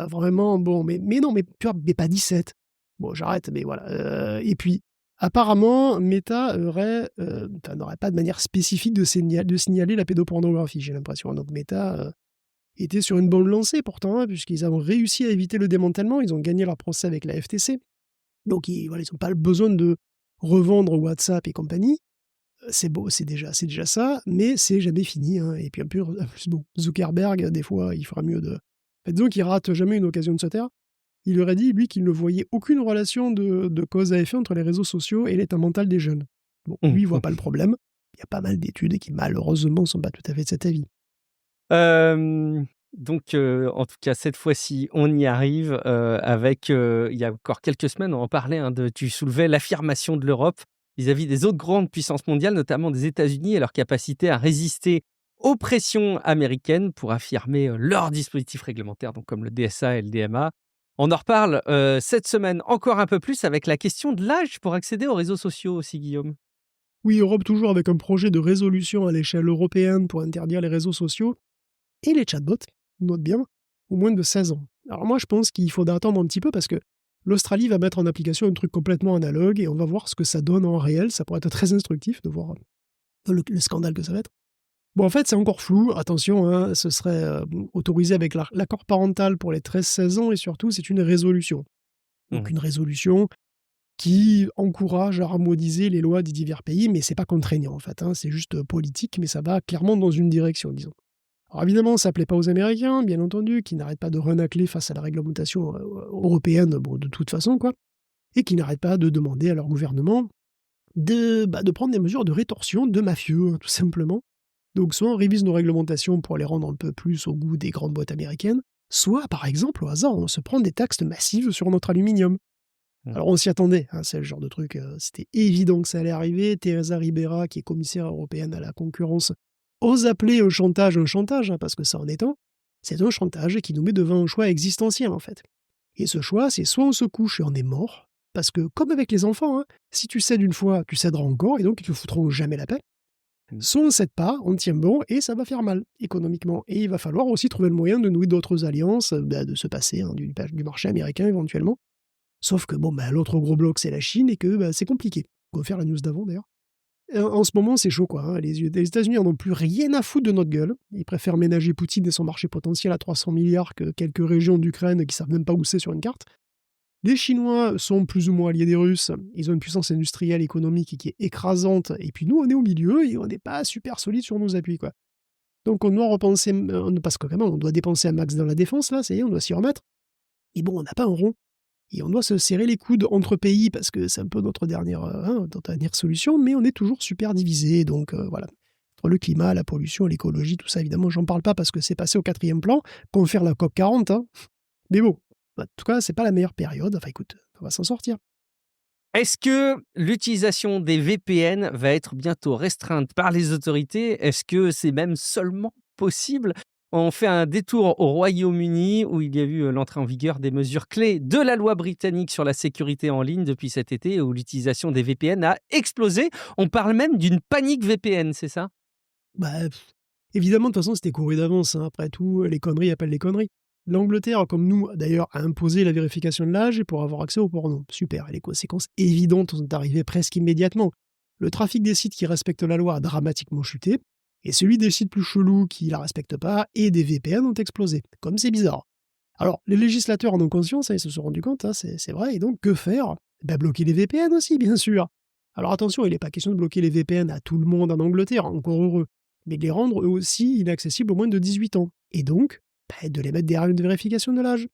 vraiment, bon, mais non, mais tu vois, mais pas 17. Bon, j'arrête, mais voilà. Et puis, apparemment, Meta n'aurait pas de manière spécifique de signaler la pédopornographie, j'ai l'impression. Donc Meta était sur une bonne lancée pourtant, hein, puisqu'ils ont réussi à éviter le démantèlement, ils ont gagné leur procès avec la FTC. Donc ils n'ont pas le besoin de revendre WhatsApp et compagnie. C'est beau, c'est déjà ça, mais c'est jamais fini, hein. Et puis en plus, bon, Zuckerberg, des fois, il fera mieux de... disons qu'il rate jamais une occasion de se taire. Il aurait dit, lui, qu'il ne voyait aucune relation de cause à effet entre les réseaux sociaux et l'état mental des jeunes. Bon, lui, il voit pas le problème. Il y a pas mal d'études qui, malheureusement, ne sont pas tout à fait de cet avis. Donc, en tout cas, cette fois-ci, on y arrive avec, il y a encore quelques semaines, on en parlait, hein, tu soulevais l'affirmation de l'Europe vis-à-vis des autres grandes puissances mondiales, notamment des États-Unis et leur capacité à résister aux pressions américaines pour affirmer leurs dispositifs réglementaires, donc comme le DSA et le DMA. On en reparle cette semaine encore un peu plus avec la question de l'âge pour accéder aux réseaux sociaux aussi, Guillaume. Oui, Europe toujours avec un projet de résolution à l'échelle européenne pour interdire les réseaux sociaux et les chatbots, note bien, au moins de 16 ans. Alors moi, je pense qu'il faudra attendre un petit peu parce que l'Australie va mettre en application un truc complètement analogue et on va voir ce que ça donne en réel. Ça pourrait être très instructif de voir le scandale que ça va être. Bon, en fait, c'est encore flou. Attention, hein, ce serait autorisé avec l'accord parental pour les 13-16 ans et surtout, c'est une résolution. Donc une résolution qui encourage à harmoniser les lois des divers pays, mais c'est pas contraignant en fait, hein, c'est juste politique, mais ça va clairement dans une direction, disons. Alors évidemment, ça plaît pas aux Américains, bien entendu, qui n'arrêtent pas de renacler face à la réglementation européenne, bon, de toute façon, quoi, et qui n'arrêtent pas de demander à leur gouvernement de prendre des mesures de rétorsion de mafieux, hein, tout simplement. Donc soit on révise nos réglementations pour les rendre un peu plus au goût des grandes boîtes américaines, soit, par exemple, au hasard, on se prend des taxes massives sur notre aluminium. Alors on s'y attendait, hein, c'est le genre de truc, c'était évident que ça allait arriver. Teresa Ribera, qui est commissaire européenne à la concurrence, ose appeler un chantage, hein, parce que ça en est un. C'est un chantage qui nous met devant un choix existentiel en fait. Et ce choix, c'est soit on se couche et on est mort, parce que comme avec les enfants, hein, si tu cèdes une fois, tu céderas encore, et donc ils te foutront jamais la paix. Soit on ne cède pas, on tient bon, et ça va faire mal, économiquement. Et il va falloir aussi trouver le moyen de nouer d'autres alliances, de se passer du marché américain éventuellement. Sauf que l'autre gros bloc, c'est la Chine et que c'est compliqué. On va faire la news d'avant d'ailleurs. En ce moment, c'est chaud, quoi, hein. Les États-Unis n'en ont plus rien à foutre de notre gueule. Ils préfèrent ménager Poutine et son marché potentiel à 300 milliards que quelques régions d'Ukraine qui savent même pas où c'est sur une carte. Les Chinois sont plus ou moins alliés des Russes. Ils ont une puissance industrielle, économique qui est écrasante. Et puis nous, on est au milieu et on n'est pas super solide sur nos appuis, quoi. Donc on doit repenser, parce que quand même, on doit dépenser un max dans la défense, là, ça y est, on doit s'y remettre. Et bon, on n'a pas un rond. Et on doit se serrer les coudes entre pays parce que c'est un peu notre dernière solution, mais on est toujours super divisé. Donc voilà. Entre le climat, la pollution, l'écologie, tout ça, évidemment, j'en parle pas parce que c'est passé au 4e plan, qu'on fait la COP 40. Hein. Mais bon, en tout cas, c'est pas la meilleure période. Enfin écoute, on va s'en sortir. Est-ce que l'utilisation des VPN va être bientôt restreinte par les autorités? Est-ce que c'est même seulement possible? On fait un détour au Royaume-Uni où il y a eu l'entrée en vigueur des mesures clés de la loi britannique sur la sécurité en ligne depuis cet été où l'utilisation des VPN a explosé. On parle même d'une panique VPN, c'est ça? Bah, évidemment, de toute façon, c'était couru d'avance, hein. Après tout, les conneries appellent les conneries. L'Angleterre, comme nous, d'ailleurs, a imposé la vérification de l'âge pour avoir accès au porno. Super, et les conséquences évidentes sont arrivées presque immédiatement. Le trafic des sites qui respectent la loi a dramatiquement chuté, et celui des sites plus chelous qui la respectent pas et des VPN ont explosé. Comme c'est bizarre. Alors, les législateurs en ont conscience, hein, ils se sont rendus compte, hein, c'est vrai, et donc que faire? Ben, bloquer les VPN aussi, bien sûr. Alors attention, il n'est pas question de bloquer les VPN à tout le monde en Angleterre, encore heureux, mais de les rendre eux aussi inaccessibles aux moins de 18 ans. Et donc, ben, de les mettre derrière une vérification de l'âge.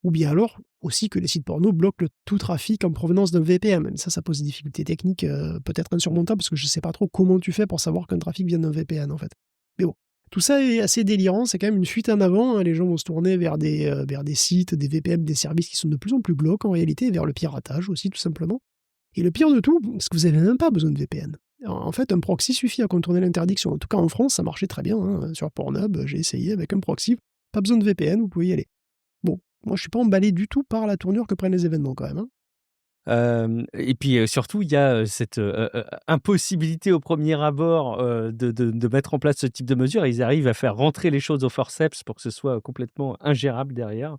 Ou bien alors, aussi que les sites porno bloquent tout trafic en provenance d'un VPN. Mais ça pose des difficultés techniques peut-être insurmontables, parce que je ne sais pas trop comment tu fais pour savoir qu'un trafic vient d'un VPN, en fait. Mais bon, tout ça est assez délirant, c'est quand même une fuite en avant, hein. Les gens vont se tourner vers des sites, des VPN, des services qui sont de plus en plus glauques en réalité, vers le piratage aussi, tout simplement. Et le pire de tout, c'est que vous n'avez même pas besoin de VPN. En fait, un proxy suffit à contourner l'interdiction. En tout cas, en France, ça marchait très bien, hein. Sur Pornhub, j'ai essayé avec un proxy. Pas besoin de VPN, vous pouvez y aller. Bon, moi, je suis pas emballé du tout par la tournure que prennent les événements quand même, hein. Et puis, surtout, il y a, cette, impossibilité au premier abord, de mettre en place ce type de mesures et ils arrivent à faire rentrer les choses au forceps pour que ce soit complètement ingérable derrière.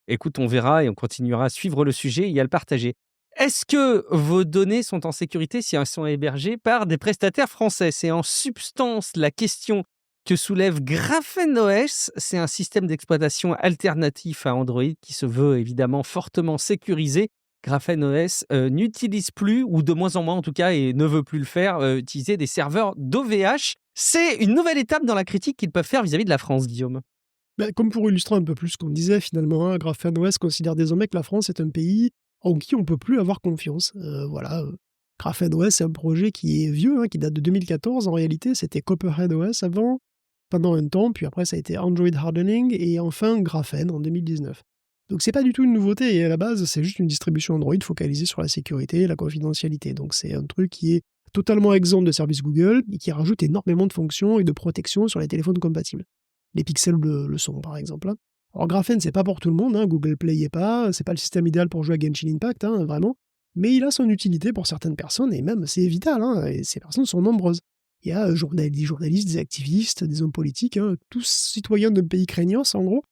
Écoute, on verra et on continuera à suivre le sujet et à le partager. Est-ce que vos données sont en sécurité si elles sont hébergées par des prestataires français? C'est en substance la question que soulève GrapheneOS. C'est un système d'exploitation alternatif à Android qui se veut évidemment fortement sécurisé. GrapheneOS n'utilise plus, ou de moins en moins en tout cas, et ne veut plus le faire, utiliser des serveurs d'OVH. C'est une nouvelle étape dans la critique qu'ils peuvent faire vis-à-vis de la France, Guillaume. Bah, comme pour illustrer un peu plus ce qu'on disait finalement, hein, GrapheneOS considère désormais que la France est un pays en qui on ne peut plus avoir confiance. Voilà. GrapheneOS, c'est un projet qui est vieux, hein, qui date de 2014 en réalité. C'était CopperheadOS avant, pendant un temps, puis après ça a été Android Hardening, et enfin Graphene en 2019. Donc c'est pas du tout une nouveauté, et à la base c'est juste une distribution Android focalisée sur la sécurité et la confidentialité. Donc c'est un truc qui est totalement exempt de services Google et qui rajoute énormément de fonctions et de protection sur les téléphones compatibles. Les pixels bleus le sont, par exemple, hein. Alors Graphene, c'est pas pour tout le monde, hein, Google Play y est pas, c'est pas le système idéal pour jouer à Genshin Impact, hein, vraiment, mais il a son utilité pour certaines personnes, et même c'est vital, hein, et ces personnes sont nombreuses. Il y a des journalistes, des activistes, des hommes politiques, hein, tous citoyens d'un pays craignos, en gros,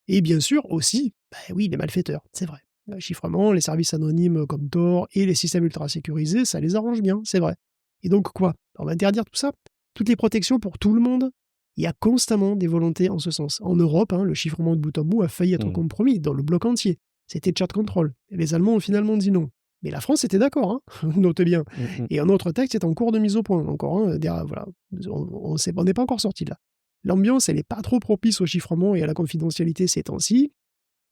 et bien sûr aussi, bah oui, les malfaiteurs, c'est vrai. Le chiffrement, les services anonymes comme Tor et les systèmes ultra sécurisés, ça les arrange bien, c'est vrai. Et donc quoi? On va interdire tout ça? Toutes les protections pour tout le monde? Il y a constamment des volontés en ce sens. En Europe, hein, le chiffrement de bout en bout a failli être Mmh. compromis dans le bloc entier. C'était chat control. Et les Allemands ont finalement dit non. Mais la France était d'accord, hein, notez bien. Mmh mh. Et un autre texte est en cours de mise au point, encore, hein, voilà. On n'est pas encore sorti de là. L'ambiance, elle n'est pas trop propice au chiffrement et à la confidentialité ces temps-ci.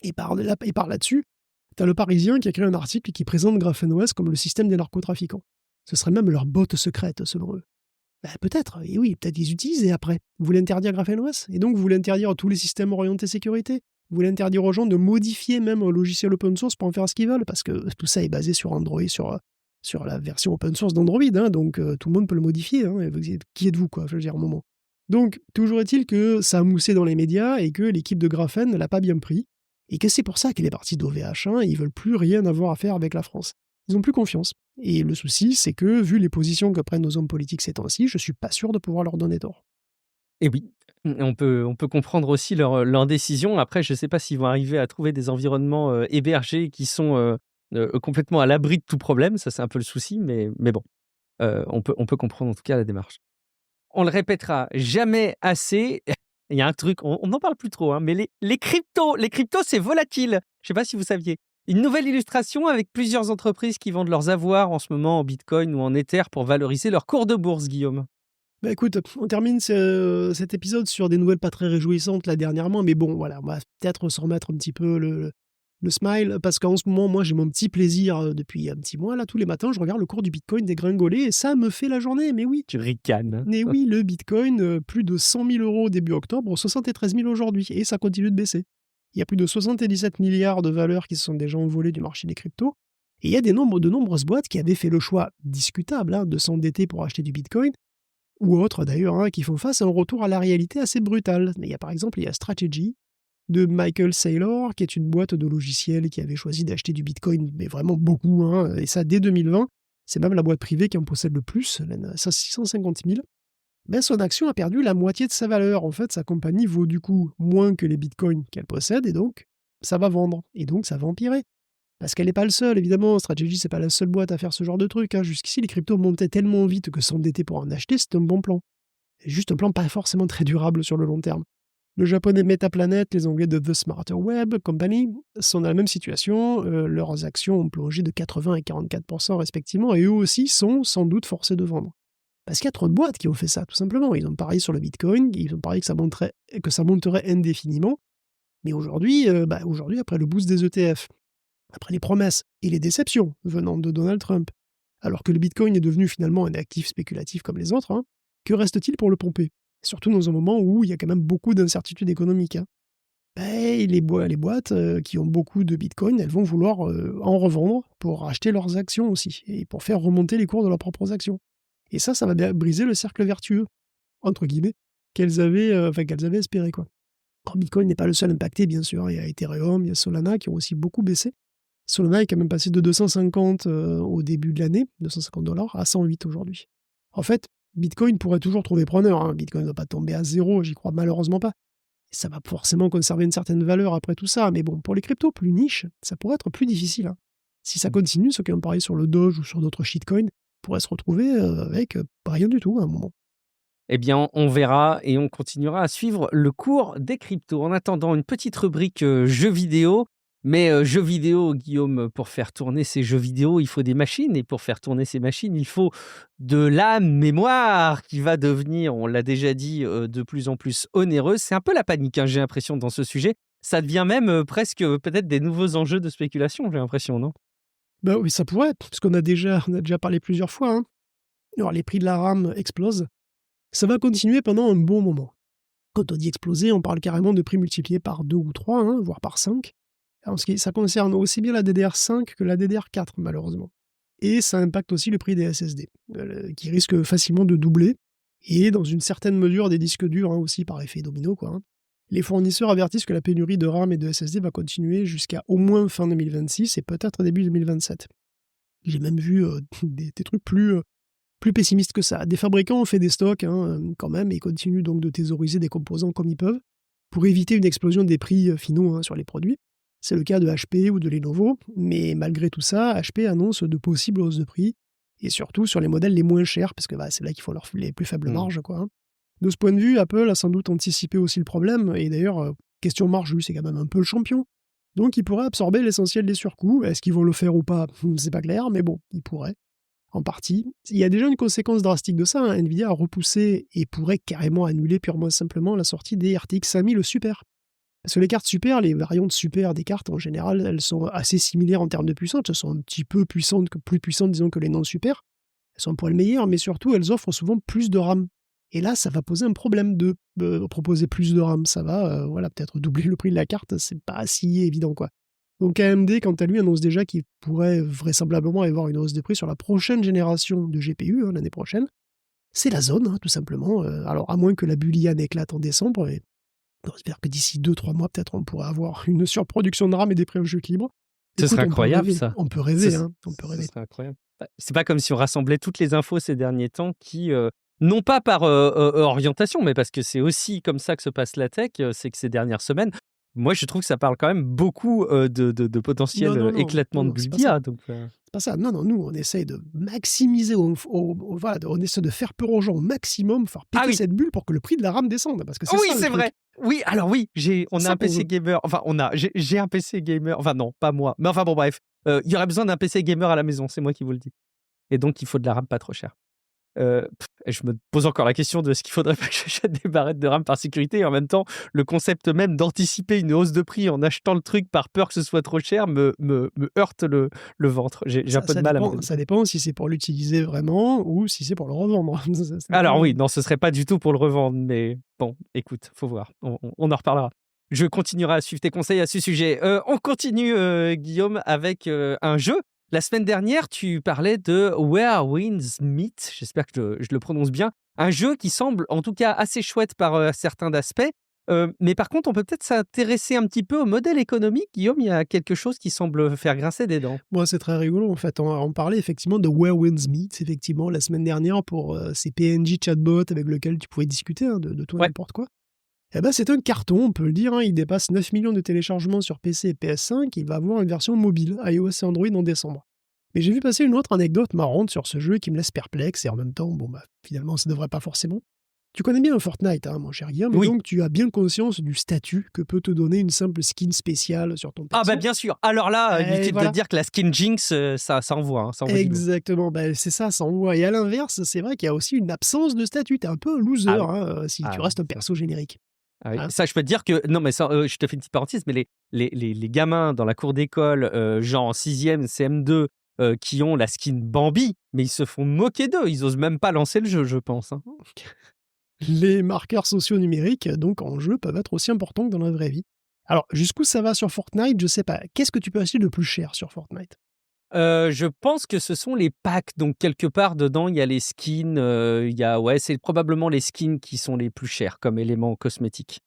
Et par là-dessus, t'as le Parisien qui a écrit un article qui présente GrapheneOS comme le système des narcotrafiquants. Ce serait même leur botte secrète, selon eux. Bah, peut-être, et oui, peut-être ils utilisent et après. Vous voulez interdire GrapheneOS? Et donc vous voulez interdire tous les systèmes orientés sécurité? Vous voulez interdire aux gens de modifier même un logiciel open source pour en faire ce qu'ils veulent? Parce que tout ça est basé sur Android, sur la version open source d'Android, hein, donc tout le monde peut le modifier, hein, qui êtes-vous, quoi, je veux dire, au moment. Donc, toujours est-il que ça a moussé dans les médias et que l'équipe de Graphene ne l'a pas bien pris, et que c'est pour ça qu'il est parti d'OVH, hein, ils veulent plus rien avoir à faire avec la France. Ils n'ont plus confiance. Et le souci, c'est que, vu les positions que prennent nos hommes politiques ces temps-ci, je suis pas sûr de pouvoir leur donner tort. Et oui, on peut comprendre aussi leur décision. Après, je ne sais pas s'ils vont arriver à trouver des environnements, hébergés qui sont, complètement à l'abri de tout problème. Ça, c'est un peu le souci, mais bon, on peut comprendre en tout cas la démarche. On le répétera jamais assez. Il y a un truc, on n'en parle plus trop, hein, mais les cryptos, c'est volatile. Je ne sais pas si vous saviez. Une nouvelle illustration avec plusieurs entreprises qui vendent leurs avoirs en ce moment en Bitcoin ou en Ether pour valoriser leur cours de bourse, Guillaume. Bah écoute, on termine cet épisode sur des nouvelles pas très réjouissantes là dernièrement, mais bon, voilà, on va peut-être se remettre un petit peu le smile, parce qu'en ce moment, moi j'ai mon petit plaisir depuis un petit mois, là, tous les matins, je regarde le cours du Bitcoin dégringoler et ça me fait la journée, mais oui. Tu ricanes. Mais oui, le Bitcoin, plus de 100 000 euros au début octobre, 73 000 aujourd'hui, et ça continue de baisser. Il y a plus de 77 milliards de valeurs qui se sont déjà envolées du marché des cryptos. Et il y a de nombreuses boîtes qui avaient fait le choix discutable de s'endetter pour acheter du Bitcoin, ou autres d'ailleurs, qui font face à un retour à la réalité assez brutal. Il y a par exemple Strategy de Michael Saylor, qui est une boîte de logiciels qui avait choisi d'acheter du Bitcoin, mais vraiment beaucoup, et ça dès 2020. C'est même la boîte privée qui en possède le plus, elle en a 650 000. Ben, son action a perdu la moitié de sa valeur. En fait, sa compagnie vaut du coup moins que les bitcoins qu'elle possède, et donc ça va vendre, et donc ça va empirer. Parce qu'elle n'est pas le seul, évidemment, Strategy, c'est pas la seule boîte à faire ce genre de truc. Jusqu'ici, les cryptos montaient tellement vite que s'endetter pour en acheter, c'était un bon plan. Et juste un plan pas forcément très durable sur le long terme. Le japonais Metaplanet, les anglais de The Smarter Web Company sont dans la même situation. Leurs actions ont plongé de 80 et 44% respectivement, et eux aussi sont sans doute forcés de vendre. Parce qu'il y a trop de boîtes qui ont fait ça, tout simplement. Ils ont parié sur le Bitcoin, ils ont parié que ça monterait indéfiniment. Mais aujourd'hui, après le boost des ETF, après les promesses et les déceptions venant de Donald Trump, alors que le Bitcoin est devenu finalement un actif spéculatif comme les autres, que reste-t-il pour le pomper? Surtout dans un moment où il y a quand même beaucoup d'incertitudes économiques. Les boîtes qui ont beaucoup de Bitcoin, elles vont vouloir en revendre pour acheter leurs actions aussi, et pour faire remonter les cours de leurs propres actions. Et ça va bien briser le cercle vertueux, entre guillemets, qu'elles avaient espéré, quoi. Alors, Bitcoin n'est pas le seul impacté, bien sûr. Il y a Ethereum, il y a Solana qui ont aussi beaucoup baissé. Solana est quand même passé de 250 au début de l'année, 250 $, à 108 aujourd'hui. En fait, Bitcoin pourrait toujours trouver preneur. Bitcoin ne va pas tomber à zéro, j'y crois malheureusement pas. Et ça va forcément conserver une certaine valeur après tout ça. Mais bon, pour les cryptos plus niches, ça pourrait être plus difficile. Si ça continue, ceux qui ont parié sur le Doge ou sur d'autres shitcoins pourraient se retrouver avec rien du tout à un moment. Eh bien, on verra et on continuera à suivre le cours des cryptos. En attendant, une petite rubrique jeux vidéo. Mais jeux vidéo, Guillaume, pour faire tourner ces jeux vidéo, il faut des machines. Et pour faire tourner ces machines, il faut de la mémoire qui va devenir, on l'a déjà dit, de plus en plus onéreuse. C'est un peu la panique, j'ai l'impression, dans ce sujet. Ça devient même presque peut-être des nouveaux enjeux de spéculation, j'ai l'impression, non? Ben oui, ça pourrait, parce qu'on a déjà parlé plusieurs fois. Alors, les prix de la RAM explosent. Ça va continuer pendant un bon moment. Quand on dit exploser, on parle carrément de prix multipliés par 2 ou 3, voire par 5. Alors, ça concerne aussi bien la DDR5 que la DDR4, malheureusement. Et ça impacte aussi le prix des SSD, qui risque facilement de doubler, et dans une certaine mesure des disques durs aussi, par effet domino, quoi. Les fournisseurs avertissent que la pénurie de RAM et de SSD va continuer jusqu'à au moins fin 2026 et peut-être début 2027. J'ai même vu des trucs plus pessimistes que ça. Des fabricants ont fait des stocks quand même, et continuent donc de thésauriser des composants comme ils peuvent, pour éviter une explosion des prix finaux sur les produits. C'est le cas de HP ou de Lenovo, mais malgré tout ça, HP annonce de possibles hausses de prix, et surtout sur les modèles les moins chers, parce que c'est là qu'ils font les plus faibles marges, quoi. De ce point de vue, Apple a sans doute anticipé aussi le problème, et d'ailleurs, question marge, lui, c'est quand même un peu le champion. Donc il pourrait absorber l'essentiel des surcoûts. Est-ce qu'ils vont le faire ou pas? C'est pas clair, mais bon, il pourrait, en partie. Il y a déjà une conséquence drastique de ça. Nvidia a repoussé et pourrait carrément annuler purement simplement la sortie des RTX 5000 Super. Parce que les cartes Super, les variantes Super des cartes en général, elles sont assez similaires en termes de puissance. Elles sont un petit peu plus puissantes, disons, que les non-Super. Elles sont un poil meilleures, mais surtout, elles offrent souvent plus de RAM. Et là, ça va poser un problème de proposer plus de RAM. Ça va, peut-être doubler le prix de la carte. C'est pas si évident, quoi. Donc AMD, quant à lui, annonce déjà qu'il pourrait vraisemblablement avoir une hausse de prix sur la prochaine génération de GPU, l'année prochaine. C'est la zone, tout simplement. Alors, à moins que la Boolean éclate en décembre, et on espère que d'ici 2-3 mois, peut-être, on pourra avoir une surproduction de RAM et des prix en chute libre. Ce serait incroyable, ça. On peut rêver, on peut rêver. Ce serait incroyable. C'est pas comme si on rassemblait toutes les infos ces derniers temps qui, non pas par orientation, mais parce que c'est aussi comme ça que se passe la tech, c'est que ces dernières semaines, moi, je trouve que ça parle quand même beaucoup de potentiel éclatement de Bulbia. C'est pas ça. Non, nous, on essaye de maximiser, on essaie de faire peur aux gens au maximum, faire péter cette bulle pour que le prix de la RAM descende. Parce que c'est vrai. Oui, alors oui, on a un PC gamer. Enfin, j'ai un PC gamer. Enfin, non, pas moi. Mais enfin, bon, bref. Il y aurait besoin d'un PC gamer à la maison, c'est moi qui vous le dis. Et donc, il faut de la RAM pas trop chère. Je me pose encore la question de ce qu'il faudrait pas que j'achète des barrettes de RAM par sécurité, et en même temps, le concept même d'anticiper une hausse de prix en achetant le truc par peur que ce soit trop cher me heurte le ventre. J'ai un peu de mal à me... Ça dépend si c'est pour l'utiliser vraiment ou si c'est pour le revendre. Alors oui, non, ce serait pas du tout pour le revendre, mais bon, écoute, faut voir, on en reparlera. Je continuerai à suivre tes conseils à ce sujet. On continue, Guillaume, avec un jeu. La semaine dernière, tu parlais de Where Winds Meet, j'espère que je le prononce bien, un jeu qui semble en tout cas assez chouette par certains aspects. Mais par contre, on peut peut-être s'intéresser un petit peu au modèle économique. Guillaume, il y a quelque chose qui semble faire grincer des dents. Moi, c'est très rigolo. En fait, on parlait effectivement de Where Winds Meet, effectivement, la semaine dernière pour ces PNJ chatbots avec lesquels tu pouvais discuter de tout et Ouais. n'importe quoi. Eh ben, c'est un carton, on peut le dire. Il dépasse 9 millions de téléchargements sur PC et PS5. Il va avoir une version mobile, iOS et Android en décembre. Mais j'ai vu passer une autre anecdote marrante sur ce jeu qui me laisse perplexe et en même temps, finalement, ça ne devrait pas forcément. Tu connais bien Fortnite, mon cher Guillaume, Oui. et donc tu as bien conscience du statut que peut te donner une simple skin spéciale sur ton perso. Ah bah bien sûr. Alors là, inutile voilà. de dire que la skin Jinx, ça envoie. Ça envoie du lourd. Exactement, c'est ça envoie. Et à l'inverse, c'est vrai qu'il y a aussi une absence de statut. T'es un peu un loser si tu restes un perso générique. Ah oui. Ça, je peux te dire que... Non, mais ça, je te fais une petite parenthèse, mais les gamins dans la cour d'école, genre en 6e, CM2, qui ont la skin Bambi, mais ils se font moquer d'eux. Ils osent même pas lancer le jeu, je pense. Hein. Les marqueurs sociaux numériques, donc en jeu, peuvent être aussi importants que dans la vraie vie. Alors, jusqu'où ça va sur Fortnite, je sais pas. Qu'est-ce que tu peux acheter de plus cher sur Fortnite ? Je pense que ce sont les packs, donc quelque part dedans, il y a les skins, c'est probablement les skins qui sont les plus chers comme éléments cosmétiques.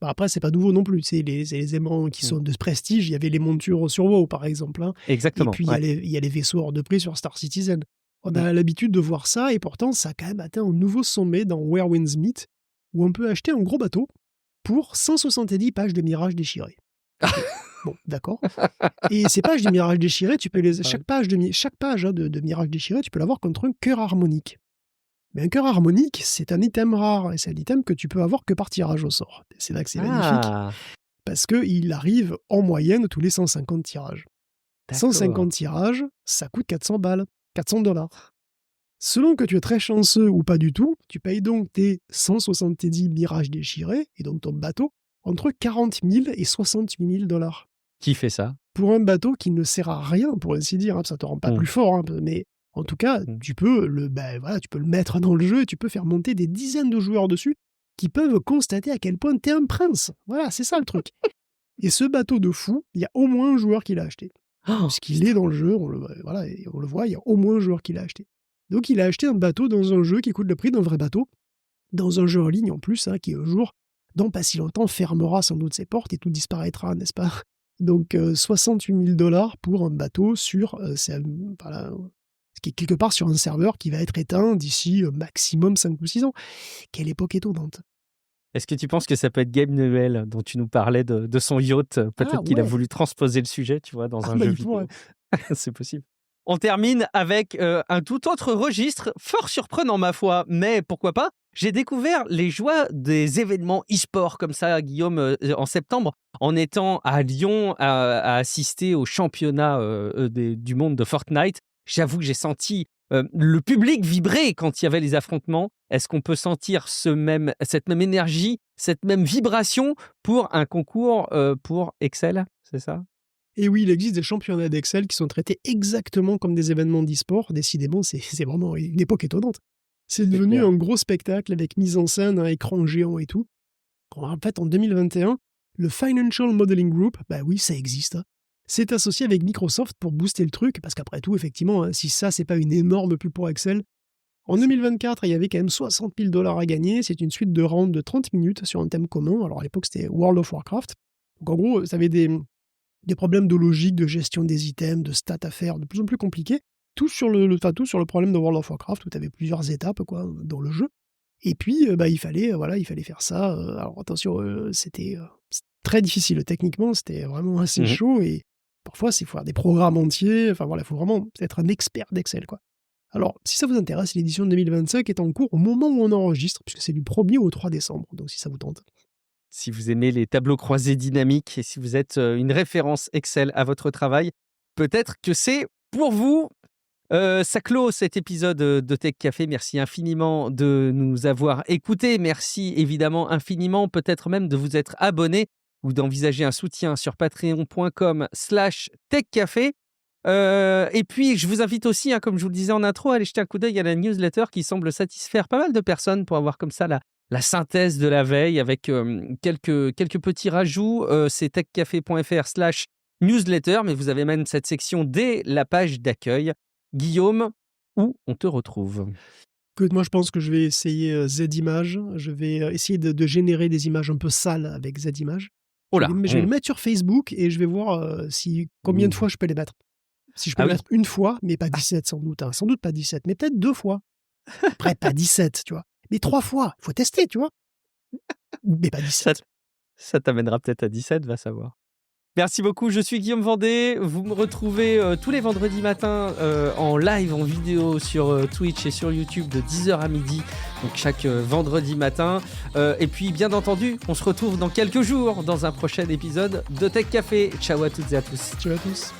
Après, c'est pas nouveau non plus. C'est les éléments qui sont de prestige. Il y avait les montures sur WoW, par exemple. Exactement. Et puis, il y a les vaisseaux hors de prix sur Star Citizen. On a l'habitude de voir ça, et pourtant, ça a quand même atteint un nouveau sommet dans Where Winds Meet, où on peut acheter un gros bateau pour 170 pages de Mirage déchirées. Bon, d'accord. Et ces pages de Mirage déchirées, tu peux chaque page de Mirage déchiré, tu peux l'avoir contre un cœur harmonique. Mais un cœur harmonique, c'est un item rare, et c'est un item que tu peux avoir que par tirage au sort. Et c'est là que c'est magnifique, parce qu'il arrive en moyenne tous les 150 tirages. D'accord. 150 tirages, ça coûte 400 balles, 400 $. Selon que tu es très chanceux ou pas du tout, tu payes donc tes 170 Mirages déchirés, et donc ton bateau, entre 40 000 et 68 000 $. Qui fait ça ? Pour un bateau qui ne sert à rien, pour ainsi dire, ça te rend pas plus fort, mais en tout cas, tu peux tu peux le mettre dans le jeu et tu peux faire monter des dizaines de joueurs dessus qui peuvent constater à quel point t'es un prince. Voilà, c'est ça le truc. Et ce bateau de fou, il y a au moins un joueur qui l'a acheté. Puisqu'il est dans le jeu, on le voit, il y a au moins un joueur qui l'a acheté. Donc il a acheté un bateau dans un jeu qui coûte le prix d'un vrai bateau, dans un jeu en ligne en plus, qui un jour, dans pas si longtemps, fermera sans doute ses portes et tout disparaîtra, n'est-ce pas ? Donc 68 000 $ pour un bateau sur, ce qui est quelque part sur un serveur qui va être éteint d'ici maximum 5 ou 6 ans. Quelle époque étonnante. Est-ce que tu penses que ça peut être Gabe Newell, dont tu nous parlais de son yacht ? Peut-être qu'il a voulu transposer le sujet, tu vois, dans un jeu vidéo. C'est possible. On termine avec un tout autre registre, fort surprenant ma foi, mais pourquoi pas ? J'ai découvert les joies des événements e-sport comme ça, Guillaume, en septembre, en étant à Lyon à assister au championnat du monde de Fortnite. J'avoue que j'ai senti le public vibrer quand il y avait les affrontements. Est-ce qu'on peut sentir cette même énergie, cette même vibration pour un concours pour Excel ? C'est ça ? Et oui, il existe des championnats d'Excel qui sont traités exactement comme des événements d'e-sport. Décidément, c'est vraiment une époque étonnante. C'est devenu un gros spectacle avec mise en scène, un écran géant et tout. En fait, en 2021, le Financial Modeling Group, oui, ça existe, s'est associé avec Microsoft pour booster le truc, parce qu'après tout, effectivement, si ça, c'est pas une énorme pub pour Excel. En 2024, il y avait quand même 60 000 $ à gagner. C'est une suite de rounds de 30 minutes sur un thème commun. Alors à l'époque, c'était World of Warcraft. Donc en gros, ça avait des problèmes de logique, de gestion des items, de stats à faire, de plus en plus compliqués. Tout sur le problème de World of Warcraft, où tu avais plusieurs étapes dans le jeu. Et puis, il fallait faire ça. Alors attention, c'était très difficile techniquement, c'était vraiment assez chaud. Et parfois, il faut faire des programmes entiers. Enfin voilà, il faut vraiment être un expert d'Excel, quoi. Alors, si ça vous intéresse, l'édition 2025 est en cours au moment où on enregistre, puisque c'est du 1er au 3 décembre. Donc si ça vous tente. Si vous aimez les tableaux croisés dynamiques et si vous êtes une référence Excel à votre travail, peut-être que c'est pour vous. Ça clôt cet épisode de Tech Café. Merci infiniment de nous avoir écoutés. Merci évidemment infiniment, peut-être même de vous être abonné ou d'envisager un soutien sur patreon.com/techcafé. Et puis, je vous invite aussi, comme je vous le disais en intro, à aller jeter un coup d'œil à la newsletter qui semble satisfaire pas mal de personnes pour avoir comme ça la synthèse de la veille avec quelques petits rajouts. C'est techcafé.fr/newsletter. newsletter, mais vous avez même cette section dès la page d'accueil. Guillaume, où on te retrouve? Écoute, moi, je pense que je vais essayer Z-Image. Je vais essayer de générer des images un peu sales avec Z-Image. Oh Je là, vais le mettre sur Facebook et je vais voir combien de fois je peux les mettre. Si je peux les mettre une fois, mais pas 17 sans doute. Sans doute pas 17, mais peut-être 2 fois. Après, pas 17, tu vois. Mais 3 fois, il faut tester, tu vois. Mais pas 17. Ça t'amènera peut-être à 17, va savoir. Merci beaucoup, je suis Guillaume Vendée. Vous me retrouvez tous les vendredis matins en live, en vidéo sur Twitch et sur YouTube de 10h à midi, donc chaque vendredi matin. Et puis, bien entendu, on se retrouve dans quelques jours dans un prochain épisode de Tech Café. Ciao à toutes et à tous. Ciao à tous.